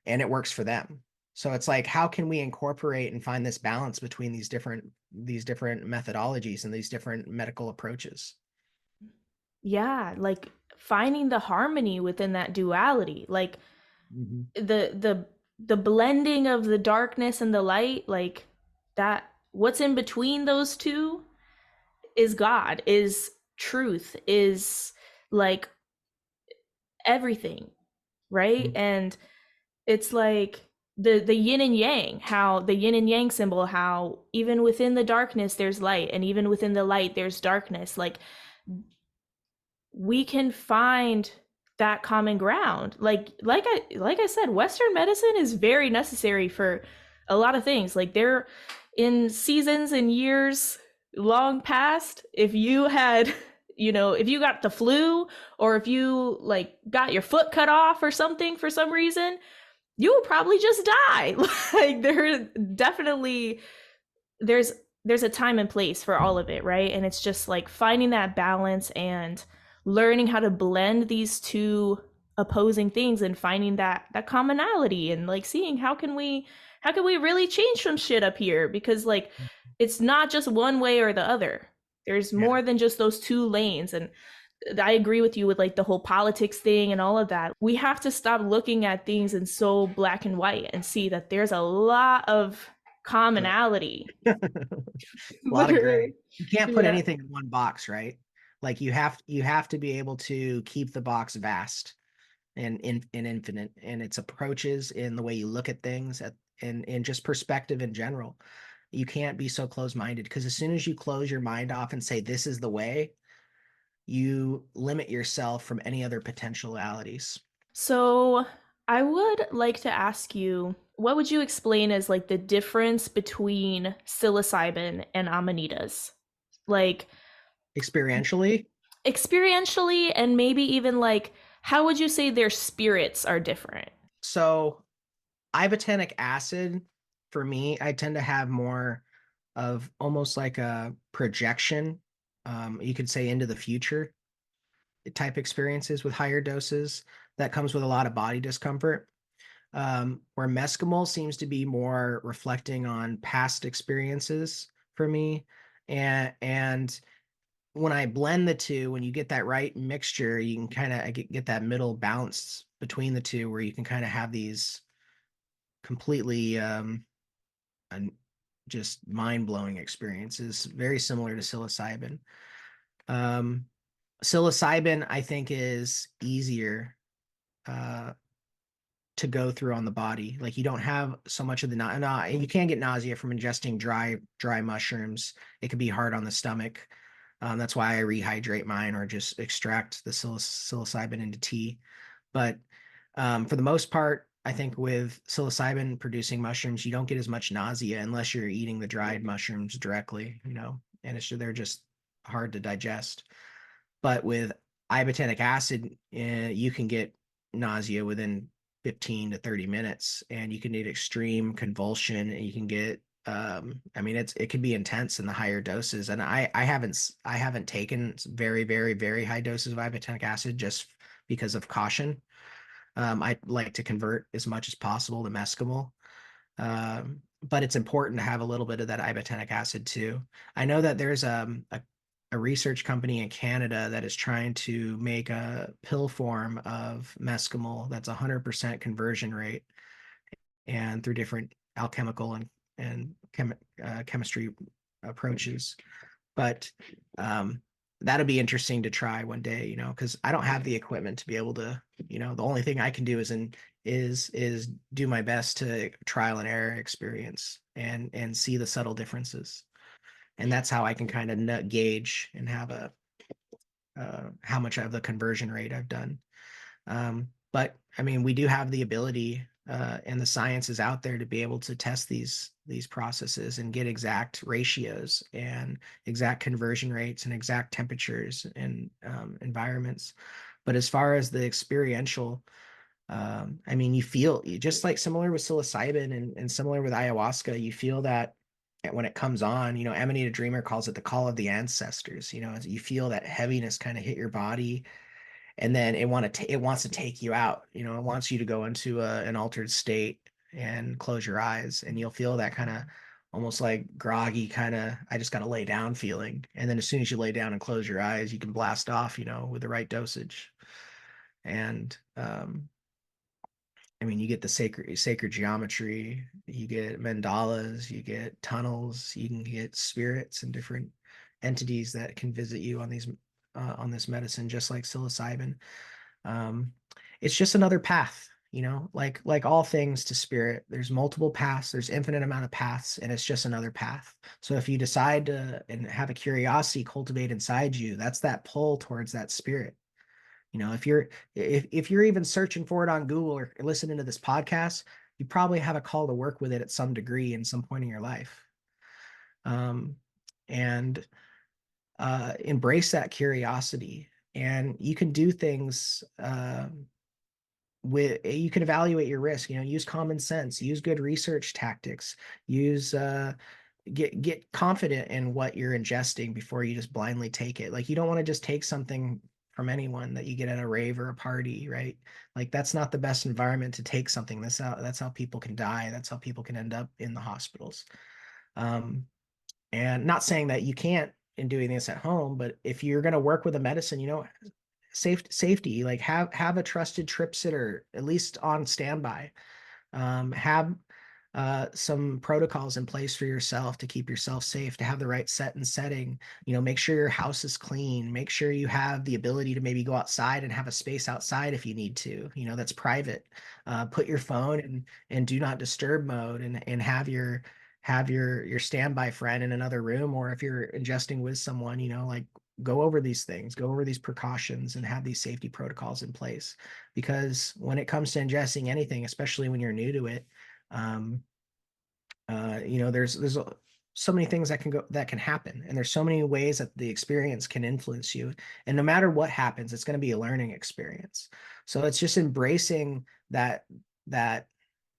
and it works for them. So it's like, how can we incorporate and find this balance between these different methodologies and these different medical approaches? Yeah, like finding the harmony within that duality, like Mhm. the blending of the darkness and the light, like that, what's in between those two is God, is truth, is like everything, right? Mhm. And it's like the yin and yang, how the yin and yang symbol, how even within the darkness there's light, and even within the light there's darkness. Like we can find that common ground. Like I said, Western medicine is very necessary for a lot of things. Like there, in seasons and years long past, if you had, if you got the flu, or if you like got your foot cut off or something for some reason, you will probably just die. Like there definitely, there's there's a time and place for all of it, right? And it's just like finding that balance and learning how to blend these two opposing things and finding that commonality, and like seeing how can we really change some shit up here, because like it's not just one way or the other. There's Yeah. more than just those two lanes. And I agree with you with like the whole politics thing and all of that. We have to stop looking at things in so black and white and see that there's a lot of Gray. commonality. A lot of gray. Literally. You can't put Yeah. anything in one box, right? Like you have to be able to keep the box vast and infinite in its approaches, in the way you look at things, and just perspective in general. You can't be so close-minded, because as soon as you close your mind off and say this is the way, you limit yourself from any other potentialities. So I would like to ask you, what would you explain as like the difference between psilocybin and amanitas? Like Experientially, experientially, and maybe even like how would you say their spirits are different? so ibotenic acid, for me, I tend to have more of almost like a projection, you could say, into the future type experiences with higher doses that comes with a lot of body discomfort. Where mescamal seems to be more reflecting on past experiences for me. And when I blend the two, when you get that right mixture, you can kind of get that middle balance between the two, where you can kind of have these completely and just mind-blowing experiences, very similar to psilocybin. Um, Psilocybin, I think, is easier uh, to go through on the body. Like you don't have so much of the you can get nausea from ingesting dry mushrooms. It can be hard on the stomach. That's why I rehydrate mine or just extract the psilocybin into tea. But for the most part, I think with psilocybin producing mushrooms, you don't get as much nausea unless you're eating the dried mushrooms directly, and they're just hard to digest. But with ibotenic acid, you can get nausea within 15 to 30 minutes, and you can need extreme convulsion, and you can get I mean, it can be intense in the higher doses. And I haven't taken very, very, very high doses of ibotenic acid, just because of caution. I like to convert as much as possible to mescamal. But it's important to have a little bit of that ibotenic acid too. I know that there's a research company in Canada that is trying to make a pill form of mescamal that's 100% conversion rate, and through different alchemical and chemistry approaches. But that'll be interesting to try one day, because I don't have the equipment to be able to, the only thing I can do is do my best to trial and error experience and see the subtle differences. And that's how I can kind of gauge and have how much of the conversion rate I've done. But I mean, we do have the ability and the science is out there to be able to test these processes and get exact ratios and exact conversion rates and exact temperatures and environments. But as far as the experiential, I mean, you feel just like similar with psilocybin and similar with ayahuasca, you feel that when it comes on, Amanita Dreamer calls it the call of the ancestors. You feel that heaviness kind of hit your body, and then it wants to take you out. It wants you to go into an altered state and close your eyes, and you'll feel that kind of almost like groggy kind of I just got to lay down feeling. And then as soon as you lay down and close your eyes, you can blast off, with the right dosage. And I mean, you get the sacred geometry, you get mandalas, you get tunnels, you can get spirits and different entities that can visit you on this medicine, just like psilocybin. Um, it's just another path, like all things to spirit. There's multiple paths, there's infinite amount of paths, and it's just another path. So if you decide to and have a curiosity cultivate inside you, that's that pull towards that spirit. If you're even searching for it on Google or listening to this podcast, you probably have a call to work with it at some degree in some point in your life. And embrace that curiosity. And you can do things you can evaluate your risk, use common sense, use good research tactics, use get confident in what you're ingesting before you just blindly take it. Like, you don't want to just take something from anyone that you get at a rave or a party, right? Like, that's not the best environment to take something. That's how people can die. That's how people can end up in the hospitals. And not saying that you can't in doing this at home, but if you're going to work with a medicine, safety, like have a trusted trip sitter at least on standby. Have some protocols in place for yourself to keep yourself safe, to have the right set and setting. Make sure your house is clean. Make sure you have the ability to maybe go outside and have a space outside if you need to, that's private. Put your phone in do not disturb mode, and have your standby friend in another room, or if you're ingesting with someone, like go over these things, go over these precautions, and have these safety protocols in place. Because when it comes to ingesting anything, especially when you're new to it, there's so many things that can happen, and there's so many ways that the experience can influence you. And no matter what happens, it's going to be a learning experience. So it's just embracing that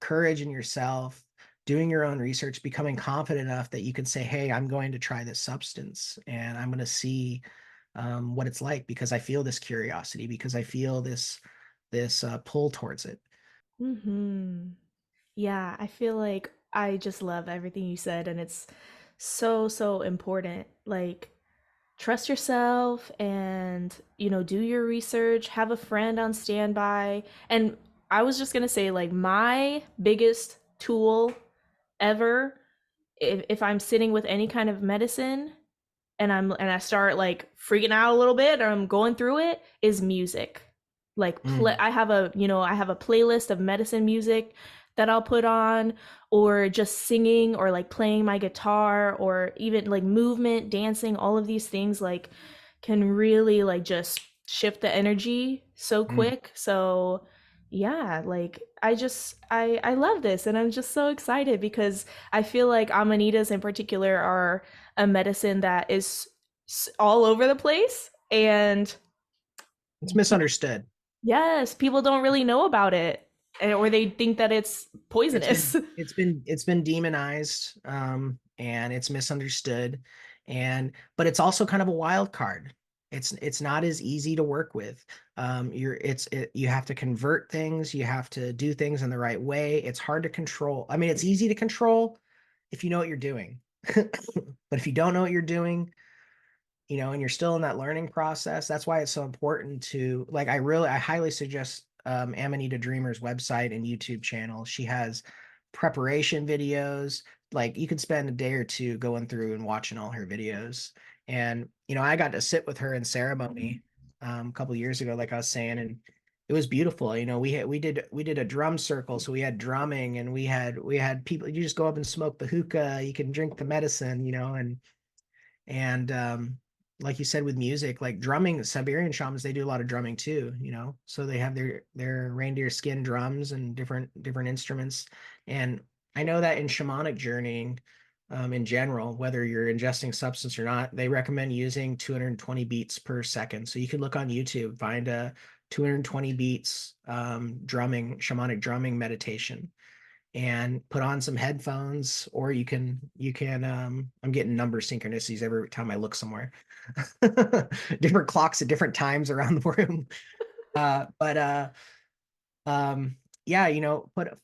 courage in yourself, doing your own research, becoming confident enough that you can say, hey, I'm going to try this substance and I'm going to see what it's like, because I feel this curiosity, because I feel this pull towards it. Mm-hmm. Yeah, I feel like I just love everything you said, and it's so, so important. Like, trust yourself and, do your research, have a friend on standby. And I was just gonna say, like, my biggest tool ever, if I'm sitting with any kind of medicine and I start like freaking out a little bit, or I'm going through it, is music. Like, I have a playlist of medicine music that I'll put on, or just singing, or like playing my guitar, or even like movement, dancing. All of these things like can really like just shift the energy so quick. So yeah, like I love this, and I'm just so excited because I feel like amanitas in particular are a medicine that is all over the place, and It's misunderstood. yes, people don't really know about it, or they think that it's It's poisonous. been it's been demonized, and it's misunderstood, but it's also kind of a wild card. It's not as easy to work with. You have to convert things, you have to do things in the right way. It's hard to control. I mean, it's easy to control if you know what you're doing. But if you don't know what you're doing, and you're still in that learning process, that's why it's so important to, like, I highly suggest Amanita Dreamer's website and YouTube channel. She has preparation videos. Like, you could spend a day or two going through and watching all her videos. And I got to sit with her in ceremony a couple of years ago, like I was saying, and it was beautiful. We did a drum circle, so we had drumming, and we had people. You just go up and smoke the hookah, you can drink the medicine, and like you said with music, like drumming, Siberian shamans, they do a lot of drumming too, you know. So they have their reindeer skin drums and different instruments. And I know that in shamanic journeying, in general, whether you're ingesting substance or not, they recommend using 220 beats per second. So you could look on YouTube, find a 220 beats shamanic drumming meditation, and put on some headphones, or you can I'm getting number synchronicities every time I look somewhere. Different clocks at different times around the room. But um yeah,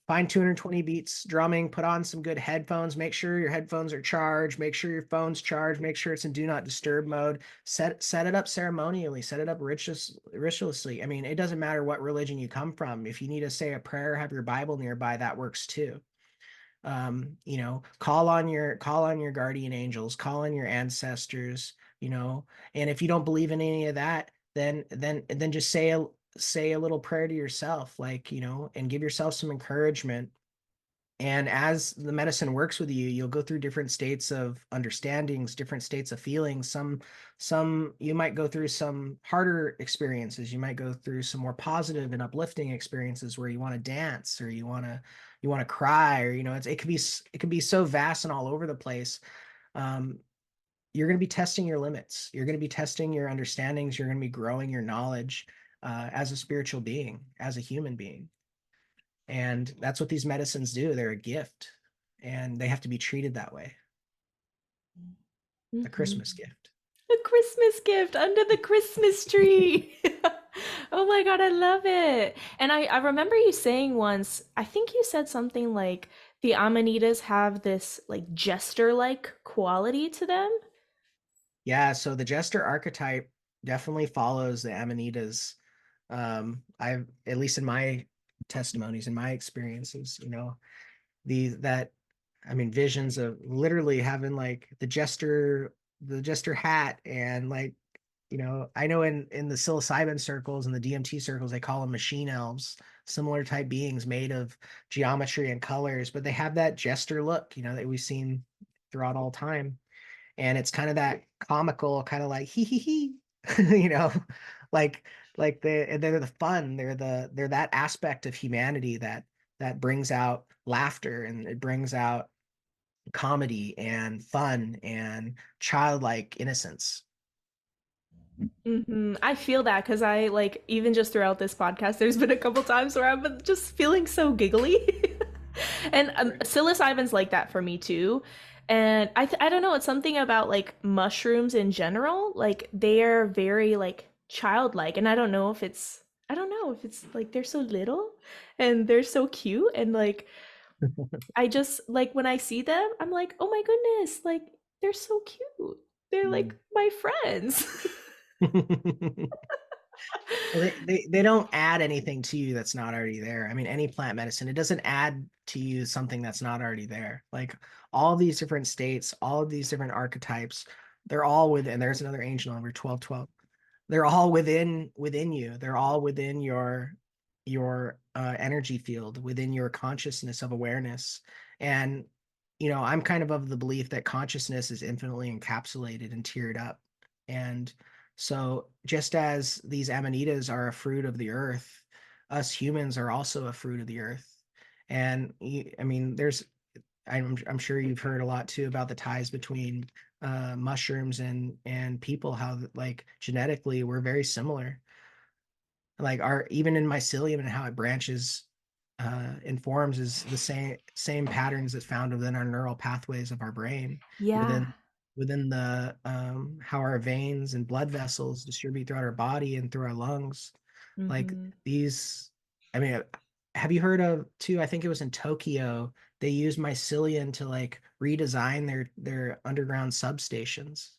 find 220 beats drumming, put on some good headphones, make sure your headphones are charged, make sure your phone's charged, make sure it's in do not disturb mode, set it up ceremonially, set it up ritualously. I mean, it doesn't matter what religion you come from. If you need to say a prayer, have your Bible nearby, that works too. Call on your guardian angels, call on your ancestors, and if you don't believe in any of that, then just say a little prayer to yourself, like, and give yourself some encouragement. And as the medicine works with you, you'll go through different states of understandings, different states of feelings. Some you might go through some harder experiences. You might go through some more positive and uplifting experiences where you want to dance, or you want to cry, or it could be so vast and all over the place. Um, you're going to be testing your limits. You're going to be testing your understandings. You're going to be growing your knowledge as a spiritual being, as a human being. And that's what these medicines do. They're a gift, and they have to be treated that way. A Mm-hmm. Christmas gift. A Christmas gift under the Christmas tree. Oh my God, I love it. And I remember you saying once, I think you said something like the Amanitas have this like jester-like quality to them. Yeah, so the jester archetype definitely follows the Amanitas. I've, at least in my testimonies, in my experiences, the that I mean, visions of literally having like the jester hat, and like, I know in the psilocybin circles and the DMT circles, they call them machine elves, similar type beings made of geometry and colors, but they have that jester look, that we've seen throughout all time. And it's kind of that comical, kind of like hee hee hee, you know, like they're the fun, they're that aspect of humanity that brings out laughter, and it brings out comedy and fun and childlike innocence. I feel that because I like even just throughout this podcast, there's been a couple times where I've been just feeling so giggly, and psilocybin's like that for me too. And I don't know, it's something about like mushrooms in general, like they are very like childlike, and I don't know if it's like they're so little and they're so cute, and like I just like when I see them, I'm like, oh my goodness, like they're so cute. They're like Mm. my friends. Well, they don't add anything to you that's not already there. I mean, any plant medicine, it doesn't add to you something that's not already there. Like all these different states, all of these different archetypes, they're all within. There's another angel number 1212. They're all within you. They're all within your energy field, within your consciousness of awareness. And I'm kind of the belief that consciousness is infinitely encapsulated and tiered up. And so just as these amanitas are a fruit of the earth, us humans are also a fruit of the earth. And I mean, I'm sure you've heard a lot too about the ties between mushrooms and people, how like genetically we're very similar. Like our even in mycelium and how it branches and forms is the same patterns that's found within our neural pathways of our brain, Yeah. within within the how our veins and blood vessels distribute throughout our body and through our lungs. Like Hmm. these, I mean, have you heard of too? I think it was in Tokyo. They used mycelium to like redesign their underground substations.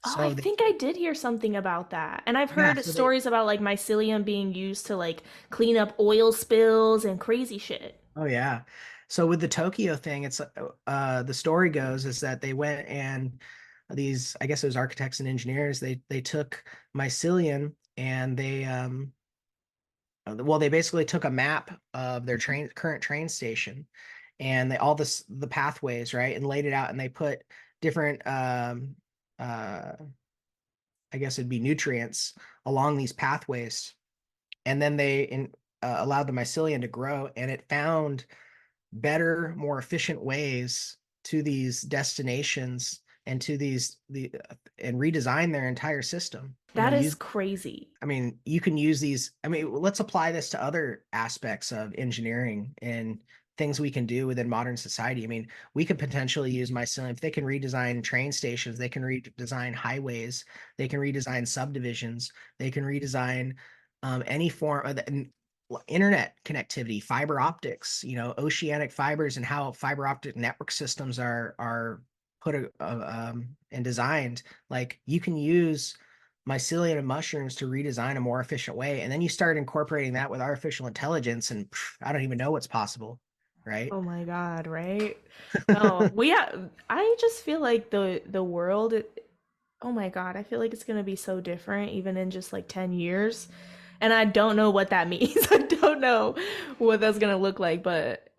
Oh, I So they, think I did hear something about that. And I've yeah, heard so they, stories about like mycelium being used to like clean up oil spills and crazy shit. oh yeah. So with the Tokyo thing, it's the story goes is that they went, and these, I guess it was architects and engineers, they took mycelium, and they basically took a map of their current train station, and they all the pathways, right, and laid it out, and they put different uh I guess it'd be nutrients along these pathways. And then allowed the mycelium to grow, and it found better, more efficient ways to these destinations and to and redesign their entire system. That is crazy. I mean, you can use these. I mean, let's apply this to other aspects of engineering and things we can do within modern society. I mean, we could potentially use mycelium. If they can redesign train stations, they can redesign highways, they can redesign subdivisions, they can redesign any form of internet connectivity, fiber optics, oceanic fibers, and how fiber optic network systems are put and designed. Like, you can use mycelium and mushrooms to redesign a more efficient way, and then you start incorporating that with artificial intelligence, and I don't even know what's possible, right? Oh my God, right? No, I just feel like the world, oh my God, I feel like it's gonna be so different even in just like 10 years. And I don't know what that means. I don't know what that's gonna look like, but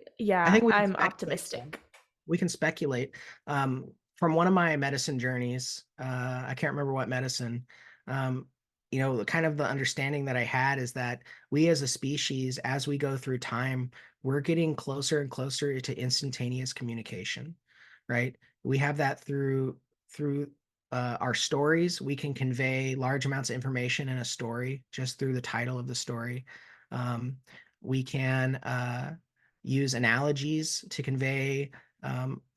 I yeah, think I'm optimistic. we can speculate. From one of my medicine journeys, I can't remember what medicine, um, kind of the understanding that I had is that we as a species, as we go through time, we're getting closer and closer to instantaneous communication, right? We have that through our stories. We can convey large amounts of information in a story just through the title of the story. Um, we can use analogies to convey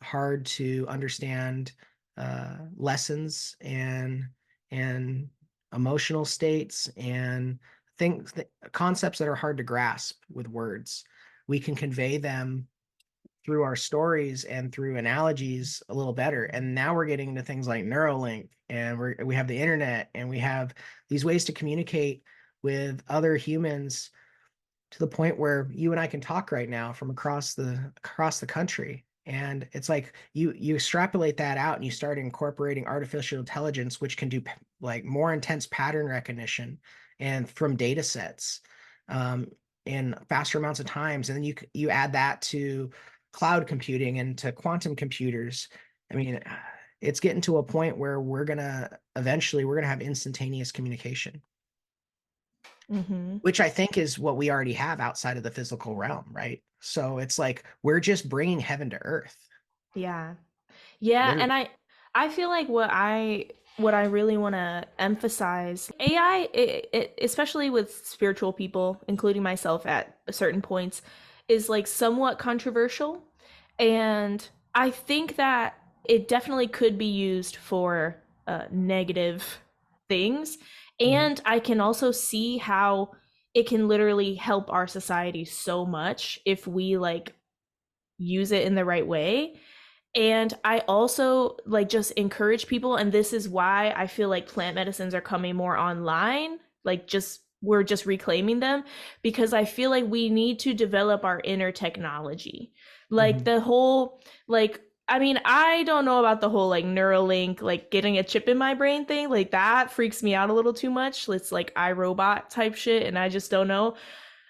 hard to understand lessons and emotional states and things, concepts that are hard to grasp with words. We can convey them through our stories and through analogies a little better. And now we're getting into things like Neuralink, and we have the internet, and we have these ways to communicate with other humans to the point where you and I can talk right now from across the country. And it's like you extrapolate that out and you start incorporating artificial intelligence, which can do like more intense pattern recognition and from data sets in faster amounts of times. And then you add that to cloud computing and to quantum computers. I mean, it's getting to a point where we're gonna have instantaneous communication, Hmm. which I think is what we already have outside of the physical realm, right? So it's like we're just bringing heaven to earth, Yeah. Yeah, and literally. I feel like what I really want to emphasize, AI, especially with spiritual people, including myself at certain points, is like somewhat controversial, and I think that it definitely could be used for negative things, Mhm. and I can also see how it can literally help our society so much if we like use it in the right way. And I also like just encourage people, and this is why I feel like plant medicines are coming more online. Like, just we're just reclaiming them because I feel like we need to develop our inner technology. Like Mhm. the whole like I mean, I don't know about the whole like Neuralink, like getting a chip in my brain thing. Like that freaks me out a little too much. It's like iRobot type shit, and I just don't know.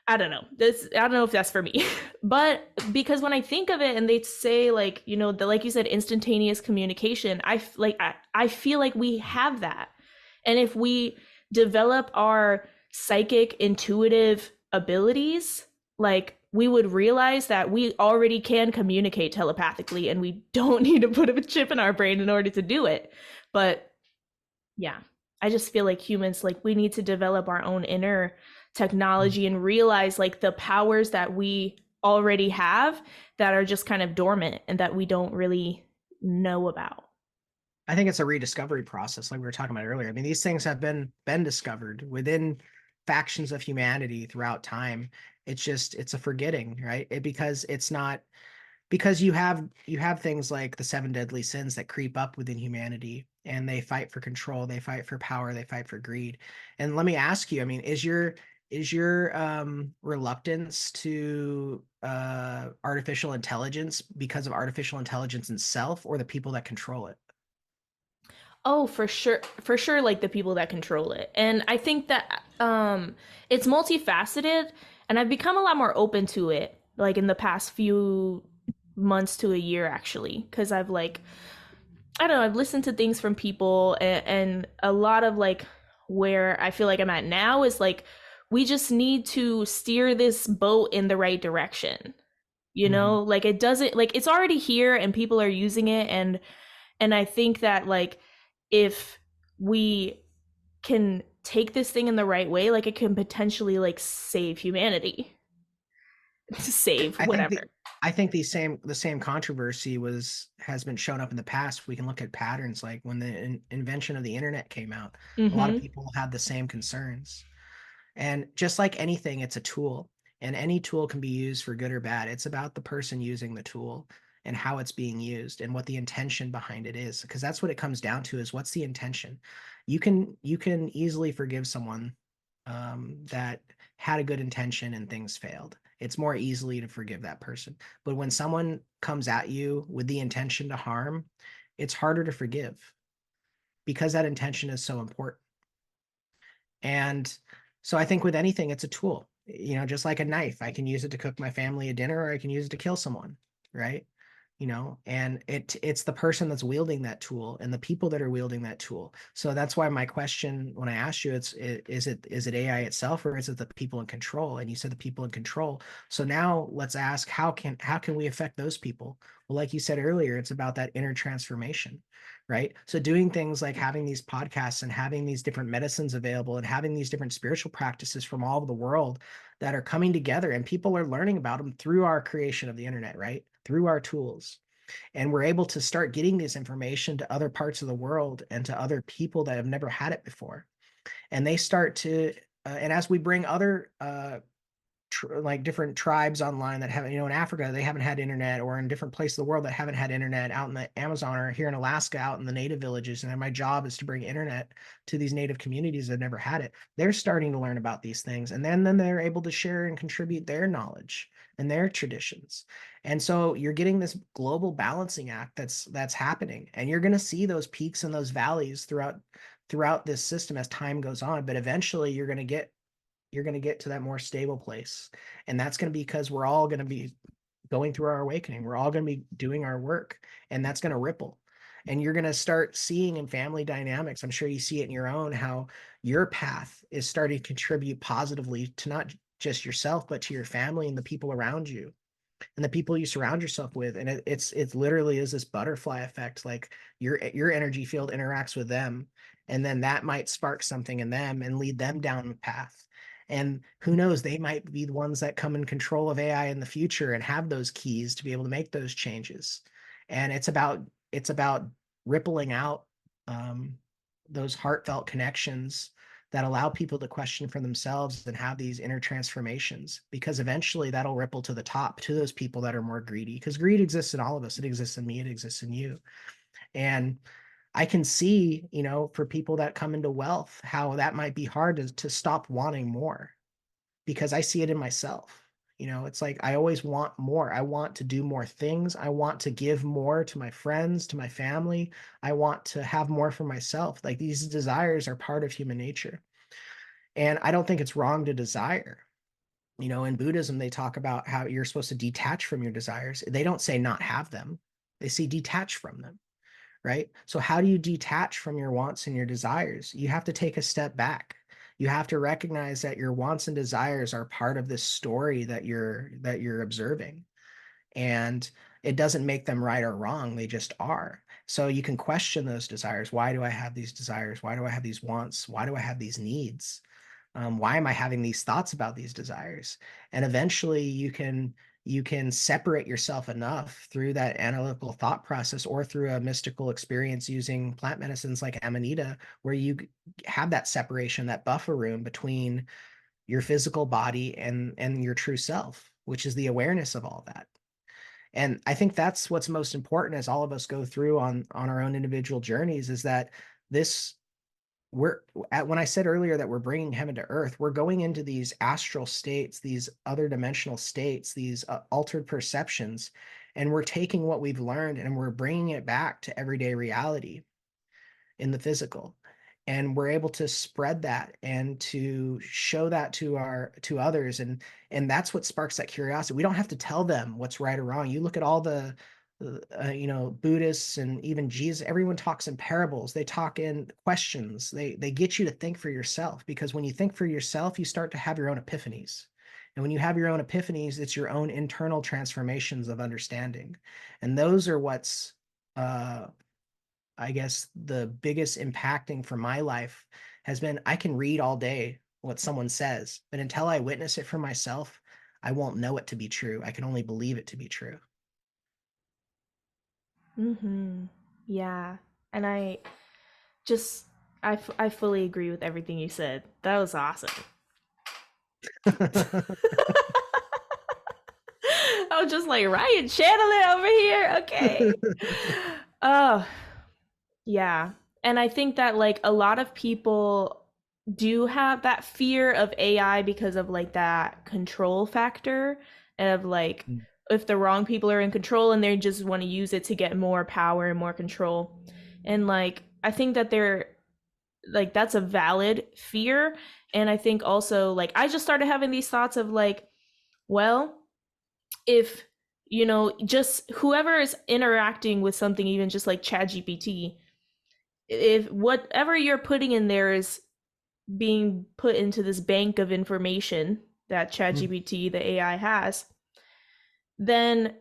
I don't know. I don't know if that's for me. But because when I think of it and they say like, like you said, instantaneous communication, I feel like we have that. And if we develop our psychic intuitive abilities, like we would realize that we already can communicate telepathically and we don't need to put a chip in our brain in order to do it. But yeah, I just feel like humans, like we need to develop our own inner technology and realize like the powers that we already have that are just kind of dormant and that we don't really know about. I think it's a rediscovery process, like we were talking about earlier. I mean, these things have been discovered within factions of humanity throughout time. It's a forgetting, right? Because it's not, because you have things like the seven deadly sins that creep up within humanity, and they fight for control, they fight for power, they fight for greed. And let me ask you, I mean, is your reluctance to artificial intelligence because of artificial intelligence itself or the people that control it? Oh, for sure, like the people that control it. And I think that it's multifaceted, and I've become a lot more open to it, like in the past few months to a year actually, because I've like I don't know, I've listened to things from people, and a lot of like where I feel like I'm at now is like we just need to steer this boat in the right direction. You Mhm. know, like it doesn't, like it's already here and people are using it, and I think that like if we can take this thing in the right way, like it can potentially like save humanity. Save I think whatever. the the same controversy has been shown up in the past. We can look at patterns like when the invention of the internet came out, a lot of Mm-hmm. people had the same concerns. And just like anything, it's a tool, and any tool can be used for good or bad. It's about the person using the tool and how it's being used and what the intention behind it is, because that's what it comes down to, is what's the intention. You can easily forgive someone that had a good intention and things failed. It's more easily to forgive that person. But when someone comes at you with the intention to harm, it's harder to forgive because that intention is so important. And so I think with anything, it's a tool, just like a knife. I can use it to cook my family a dinner, or I can use it to kill someone, right? And it's the person that's wielding that tool and the people that are wielding that tool. So that's why my question, when I asked you, is it AI itself, or is it the people in control? And you said the people in control. So now let's ask, how can we affect those people? Well, like you said earlier, it's about that inner transformation, right? So doing things like having these podcasts and having these different medicines available and having these different spiritual practices from all over the world that are coming together, and people are learning about them through our creation of the internet, right? Through our tools. And we're able to start getting this information to other parts of the world and to other people that have never had it before. And they start to, and as we bring other like different tribes online that haven't, in Africa, they haven't had internet, or in different places of the world that haven't had internet, out in the Amazon or here in Alaska, out in the native villages. And then my job is to bring internet to these native communities that never had it. They're starting to learn about these things. And then they're able to share and contribute their knowledge and their traditions. And so you're getting this global balancing act that's happening. And you're going to see those peaks and those valleys throughout this system as time goes on. But eventually you're going to get to that more stable place. And that's going to be because we're all going to be going through our awakening. We're all going to be doing our work, and that's going to ripple. And you're going to start seeing in family dynamics, I'm sure you see it in your own, how your path is starting to contribute positively to not just yourself, but to your family and the people around you and the people you surround yourself with. And it literally is this butterfly effect. Like your energy field interacts with them, and then that might spark something in them and lead them down the path. And who knows, they might be the ones that come in control of AI in the future and have those keys to be able to make those changes. And it's about rippling out um, those heartfelt connections that allow people to question for themselves and have these inner transformations, because eventually that'll ripple to the top, to those people that are more greedy, because greed exists in all of us. It exists in me, it exists in you. And I can see, for people that come into wealth, how that might be hard to stop wanting more, because I see it in myself. It's like I always want more. I want to do more things. I want to give more to my friends, to my family. I want to have more for myself. Like, these desires are part of human nature. And I don't think it's wrong to desire. In Buddhism, they talk about how you're supposed to detach from your desires. They don't say not have them, they say detach from them, right? So, how do you detach from your wants and your desires? You have to take a step back. You have to recognize that your wants and desires are part of this story that you're observing. And it doesn't make them right or wrong, they just are. So you can question those desires. Why do I have these desires? Why do I have these wants? Why do I have these needs? Why am I having these thoughts about these desires? And eventually you can separate yourself enough through that analytical thought process, or through a mystical experience using plant medicines like Amanita, where you have that separation, that buffer room between your physical body and your true self, which is the awareness of all that. And I think that's what's most important as all of us go through on our own individual journeys, is that this we're when I said earlier that we're bringing heaven to earth, we're going into these astral states, these other dimensional states, these altered perceptions, and we're taking what we've learned and we're bringing it back to everyday reality in the physical. And we're able to spread that and to show that to others. And that's what sparks that curiosity. We don't have to tell them what's right or wrong. You look at all Buddhists and even Jesus, everyone talks in parables. They talk in questions. They get you to think for yourself, because when you think for yourself, you start to have your own epiphanies. And when you have your own epiphanies, it's your own internal transformations of understanding. And those are what's, I guess, the biggest impacting for my life has been. I can read all day what someone says, but until I witness it for myself, I won't know it to be true. I can only believe it to be true. Mm-hmm. Yeah. And just, I fully agree with everything you said. That was awesome. I was just like, Ryan, channel it over here. Okay. Oh, yeah. And I think that like a lot of people do have that fear of AI because of like that control factor of like if the wrong people are in control and they just want to use it to get more power and more control. And like I think that they're like that's a valid fear. And I think also like I just started having these thoughts of like, well, if just whoever is interacting with something, even just like ChatGPT, if whatever you're putting in there is being put into this bank of information that ChatGPT, the AI, has, then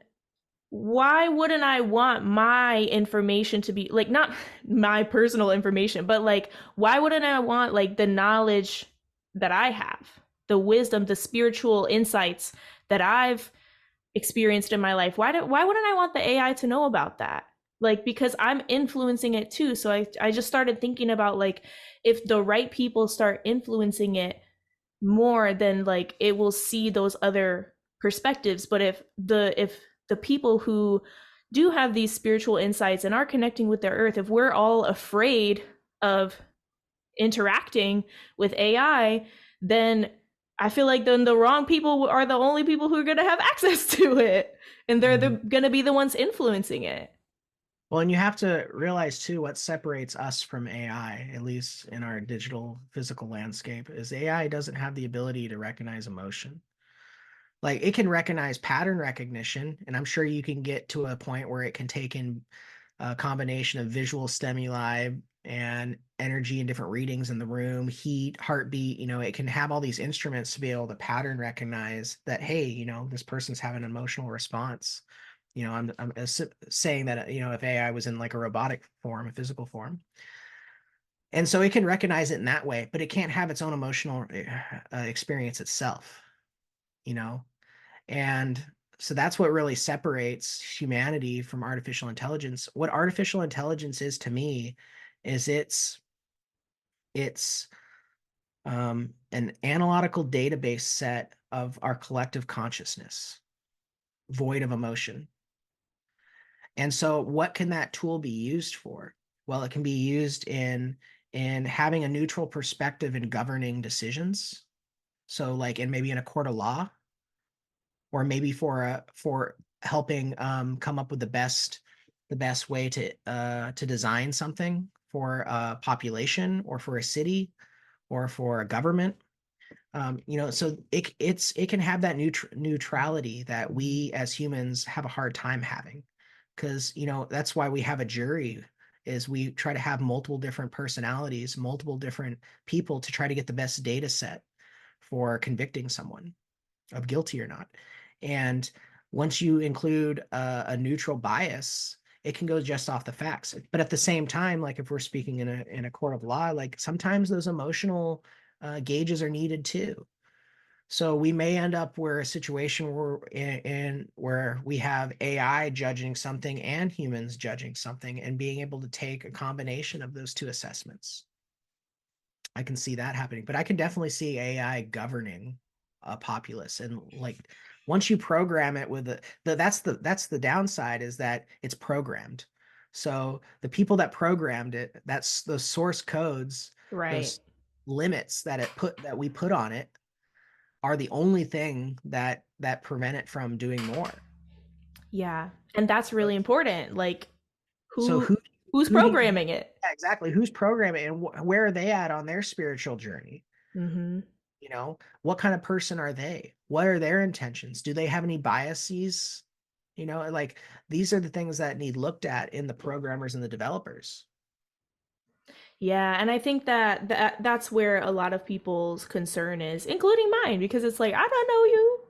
why wouldn't I want my information to be like not my personal information, but like why wouldn't I want like the knowledge that I have, the wisdom, the spiritual insights that I've experienced in my life? Why wouldn't I want the AI to know about that? Like because I'm influencing it too. So I just started thinking about like if the right people start influencing it more, then like it will see those other perspectives. But if the people who do have these spiritual insights and are connecting with the earth, if we're all afraid of interacting with AI, then I feel like then the wrong people are the only people who are going to have access to it, and they're going to be the ones influencing it. Well, and you have to realize too, what separates us from AI, at least in our digital physical landscape, is AI doesn't have the ability to recognize emotion. Like it can recognize pattern recognition, and I'm sure you can get to a point where it can take in a combination of visual stimuli and energy and different readings in the room, heat, heartbeat. It can have all these instruments to be able to pattern recognize that, hey, this person's having an emotional response. I'm saying that, if AI was in like a robotic form, a physical form. And so it can recognize it in that way, but it can't have its own emotional experience itself, you know? And so that's what really separates humanity from artificial intelligence. What artificial intelligence is to me is it's an analytical database set of our collective consciousness, void of emotion. And so what can that tool be used for? Well, it can be used in having a neutral perspective in governing decisions. So like maybe in a court of law, or maybe for helping come up with the best way to design something for a population or for a city or for a government. So it can have that neutrality that we as humans have a hard time having, because that's why we have a jury, is we try to have multiple different personalities, multiple different people to try to get the best data set for convicting someone of guilty or not. And once you include a neutral bias, it can go just off the facts. But at the same time, like if we're speaking in a court of law, like sometimes those emotional gauges are needed too. So we may end up where a situation where we have AI judging something and humans judging something, and being able to take a combination of those two assessments. I can see that happening, but I can definitely see AI governing a populace. And like once you program it with that's the downside, is that it's programmed. So the people that programmed it, that's those source codes, Right. those limits that we put on it, are the only thing that prevent it from doing more. Yeah. And that's really important. Like So who who's who needs programming it? yeah, exactly, who's programming and where are they at on their spiritual journey? Mhm. What kind of person are they? What are their intentions? Do they have any biases Like these are the things that need looked at in the programmers and the developers. Yeah, and I think that's where a lot of people's concern is, including mine, because it's like, I don't know you.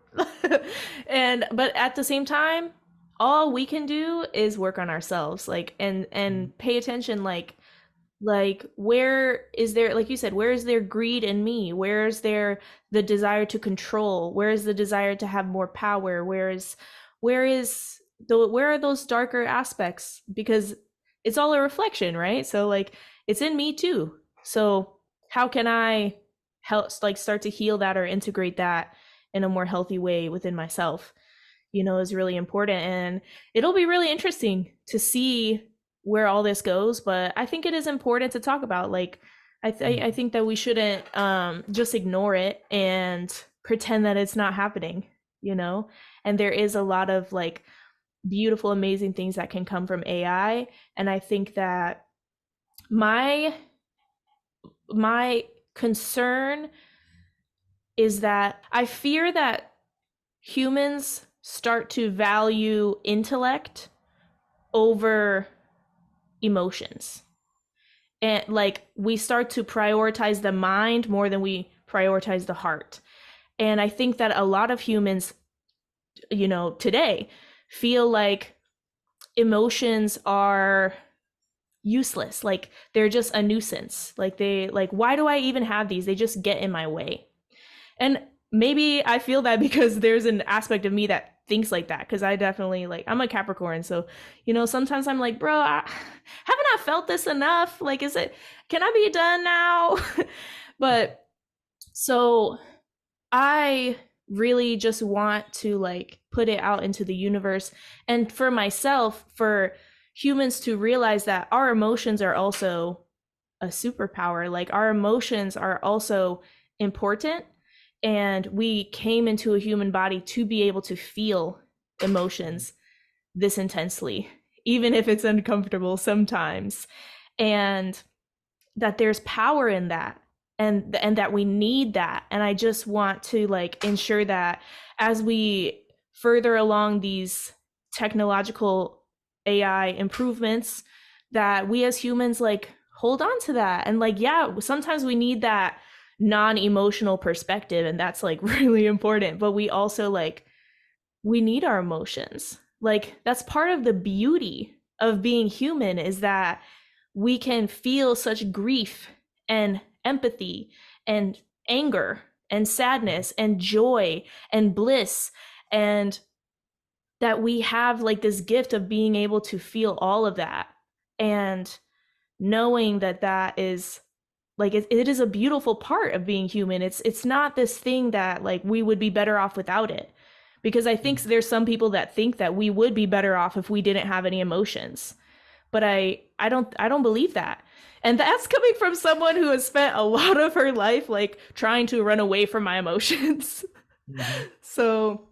And but at the same time, all we can do is work on ourselves, like, and pay attention, like where is there, like you said, where is there greed in me? Where is there the desire to control? Where is the desire to have more power? Where are those darker aspects? Because it's all a reflection, right? So like it's in me too. So how can I help, like, start to heal that or integrate that in a more healthy way within myself, is really important. And it'll be really interesting to see where all this goes, but I think it is important to talk about. Like I think that we shouldn't just ignore it and pretend that it's not happening, and there is a lot of like beautiful, amazing things that can come from AI. And I think that my concern is that I fear that humans start to value intellect over emotions. And like we start to prioritize the mind more than we prioritize the heart. And I think that a lot of humans, today feel like emotions are useless, like they're just a nuisance, like why do I even have these? They just get in my way. And maybe I feel that because there's an aspect of me that thinks like that, because I definitely, like, I'm a Capricorn, so sometimes I'm like, bro, haven't I felt this enough? Like, can I be done now? But so I really just want to like put it out into the universe, and for myself, for humans to realize that our emotions are also a superpower. Like our emotions are also important, and we came into a human body to be able to feel emotions this intensely, even if it's uncomfortable sometimes, and that there's power in that, and that we need that. And I just want to like ensure that as we further along these technological AI improvements, that we as humans like hold on to that. And like, yeah, sometimes we need that non-emotional perspective, and that's like really important, but we also like, we need our emotions. Like that's part of the beauty of being human, is that we can feel such grief and empathy and anger and sadness and joy and bliss, and that we have like this gift of being able to feel all of that, and knowing that that is like it is a beautiful part of being human. It's not this thing that like we would be better off without it, because I think there's some people that think that we would be better off if we didn't have any emotions, but I don't believe that. And that's coming from someone who has spent a lot of her life like trying to run away from my emotions. Mm-hmm. So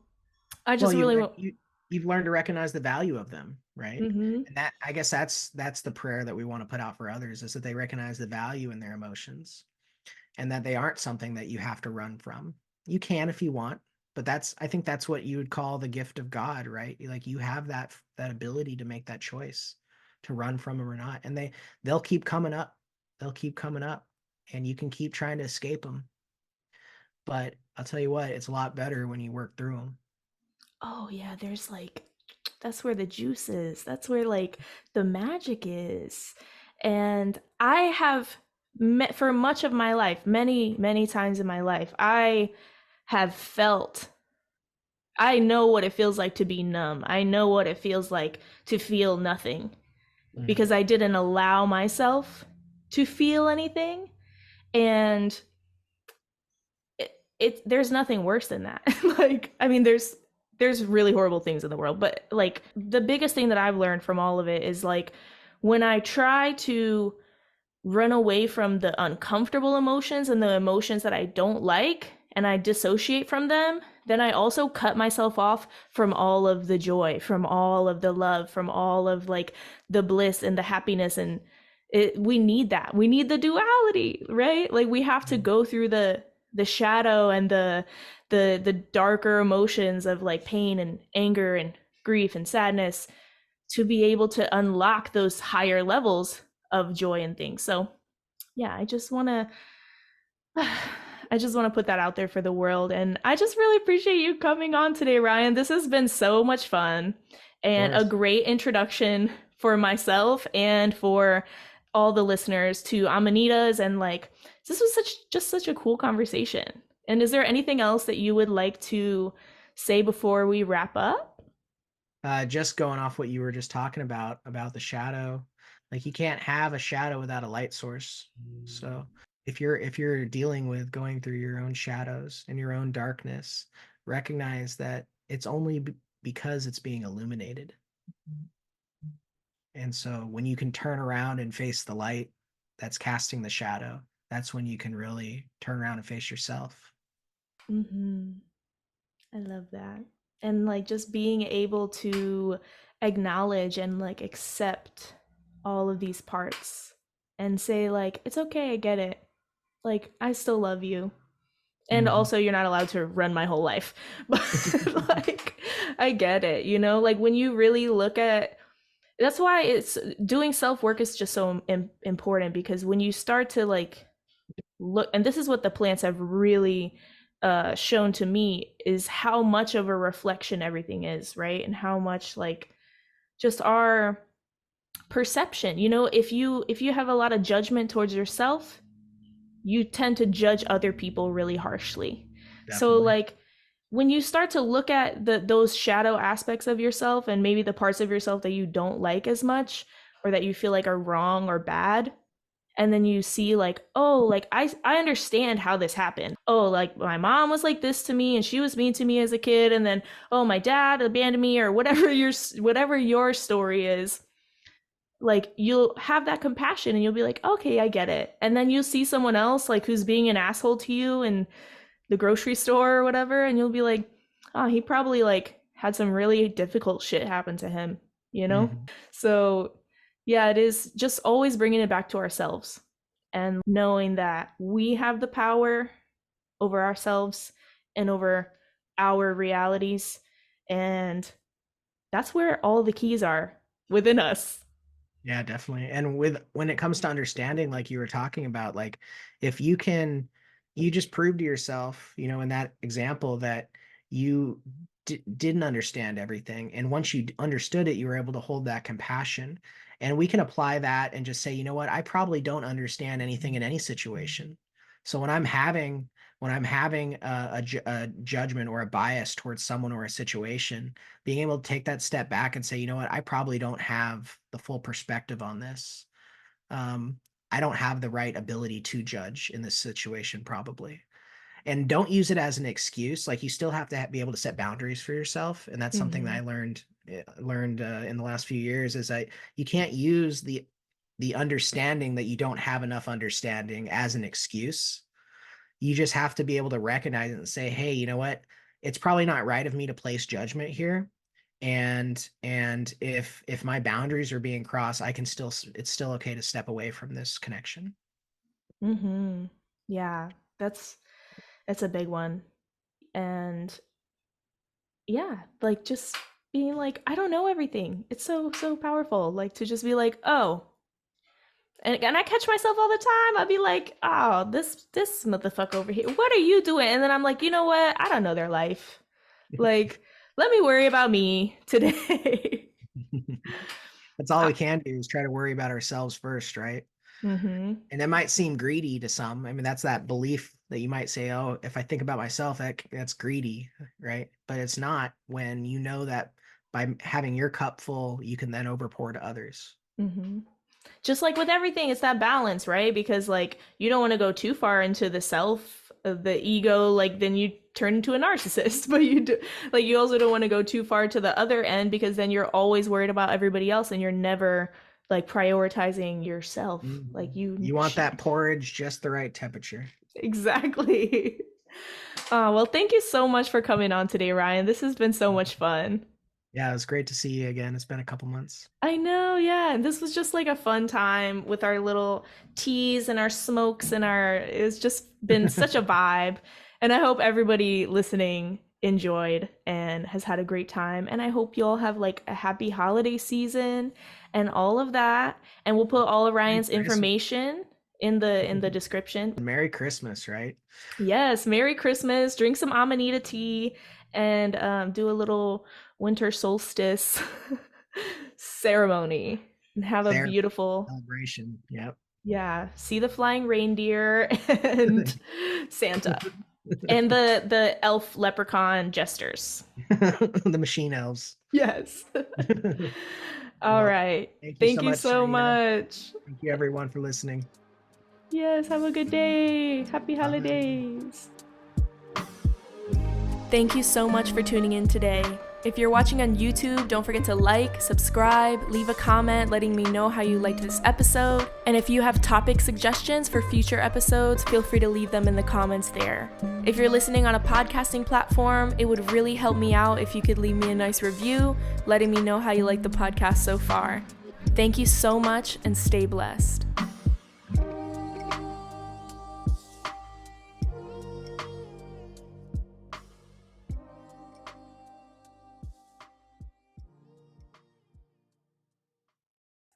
I just you've learned to recognize the value of them, right? Mm-hmm. And that, I guess that's the prayer that we want to put out for others, is that they recognize the value in their emotions, and that they aren't something that you have to run from. You can if you want, but I think that's what you would call the gift of God, right? Like you have that ability to make that choice, to run from them or not. And they'll keep coming up. They'll keep coming up, and you can keep trying to escape them. But I'll tell you what, it's a lot better when you work through them. Oh yeah, there's like, that's where the juice is. That's where like the magic is. And I have met, for much of my life, many times in my life, I have felt, I know what it feels like to be numb. I know what it feels like to feel nothing, because I didn't allow myself to feel anything. And there's nothing worse than that. Like, I mean, there's really horrible things in the world, but like the biggest thing that I've learned from all of it is like, when I try to run away from the uncomfortable emotions and the emotions that I don't like, and I dissociate from them, then I also cut myself off from all of the joy, from all of the love, from all of like the bliss and the happiness. And we need that. We need the duality, right? Like we have to go through the shadow and the darker emotions of like pain and anger and grief and sadness, to be able to unlock those higher levels of joy and things. So yeah, I just want to put that out there for the world. And I just really appreciate you coming on today, Ryan. This has been so much fun and a great introduction for myself and for all the listeners to Amanitas. And like, this was such a cool conversation. And is there anything else that you would like to say before we wrap up? Just going off what you were just talking about the shadow, like you can't have a shadow without a light source. So if you're dealing with going through your own shadows and your own darkness, recognize that it's only because it's being illuminated. And so when you can turn around and face the light that's casting the shadow, that's when you can really turn around and face yourself. Mm-hmm. I love that. And like just being able to acknowledge and like accept all of these parts and say like, it's okay, I get it. Like, I still love you. And also you're not allowed to run my whole life. But like, I get it, you know, like when you really look at, that's why it's doing self-work is just so important, because when you start to like look, and this is what the plants have really shown to me, is how much of a reflection everything is, right? And how much like just our perception, you know, if you have a lot of judgment towards yourself, you tend to judge other people really harshly. Definitely. So like when you start to look at those shadow aspects of yourself and maybe the parts of yourself that you don't like as much or that you feel like are wrong or bad, and then you see like, oh, like I understand how this happened. Oh, like my mom was like this to me and she was mean to me as a kid, and then oh, my dad abandoned me, or whatever your story is. Like you'll have that compassion and you'll be like, okay, I get it. And then you'll see someone else like who's being an asshole to you in the grocery store or whatever, and you'll be like, oh, he probably like had some really difficult shit happen to him, you know? So yeah, it is just always bringing it back to ourselves and knowing that we have the power over ourselves and over our realities. And that's where all the keys are, within us. Yeah, definitely. And when it comes to understanding, like you were talking about, like if you just prove to yourself, you know, in that example that you didn't understand everything. And once you understood it, you were able to hold that compassion. And we can apply that and just say, you know what, I probably don't understand anything in any situation. So when I'm having a judgment or a bias towards someone or a situation, being able to take that step back and say, you know what, I probably don't have the full perspective on this. I don't have the right ability to judge in this situation, probably. And don't use it as an excuse. Like you still have to be able to set boundaries for yourself. And that's something that I learned in the last few years, is that you can't use the understanding that you don't have enough understanding as an excuse. You just have to be able to recognize it and say, hey, you know what? It's probably not right of me to place judgment here. And if my boundaries are being crossed, it's still okay to step away from this connection. Yeah, that's a big one. And yeah, like just being like, I don't know everything. It's so powerful. Like to just be like, oh, and I catch myself all the time. I'd be like, oh, this motherfucker over here, what are you doing? And then I'm like, you know what? I don't know their life. Like, let me worry about me today. That's all we can do, is try to worry about ourselves first, right? And that might seem greedy to some. I mean, that's that belief that you might say, oh, if I think about myself, that's greedy, right? But it's not, when you know that by having your cup full, you can then overpour to others. Just like with everything, it's that balance, right? Because like you don't want to go too far into the self, the ego, like then you turn into a narcissist. But you also don't want to go too far to the other end, because then you're always worried about everybody else and you're never like prioritizing yourself. Like you want that porridge just the right temperature. Exactly. Well, thank you so much for coming on today, Ryan. This has been so much fun. Yeah, it was great to see you again. It's been a couple months. I know, yeah. And this was just like a fun time with our little teas and our smokes and it's just been such a vibe. And I hope everybody listening enjoyed and has had a great time. And I hope you all have like a happy holiday season and all of that. And we'll put all of Ryan's information in the description. Merry Christmas, right? Yes, Merry Christmas. Drink some Amanita tea and do a little winter solstice ceremony and have a beautiful celebration. Yep. Yeah, see the flying reindeer and Santa and the elf leprechaun jesters. The machine elves. Yes. All right. Thank you so much. Thank you everyone for listening. Yes, have a good day. Happy holidays. Thank you so much for tuning in today. If you're watching on YouTube, don't forget to like, subscribe, leave a comment letting me know how you liked this episode. And if you have topic suggestions for future episodes, feel free to leave them in the comments there. If you're listening on a podcasting platform, it would really help me out if you could leave me a nice review, letting me know how you like the podcast so far. Thank you so much and stay blessed.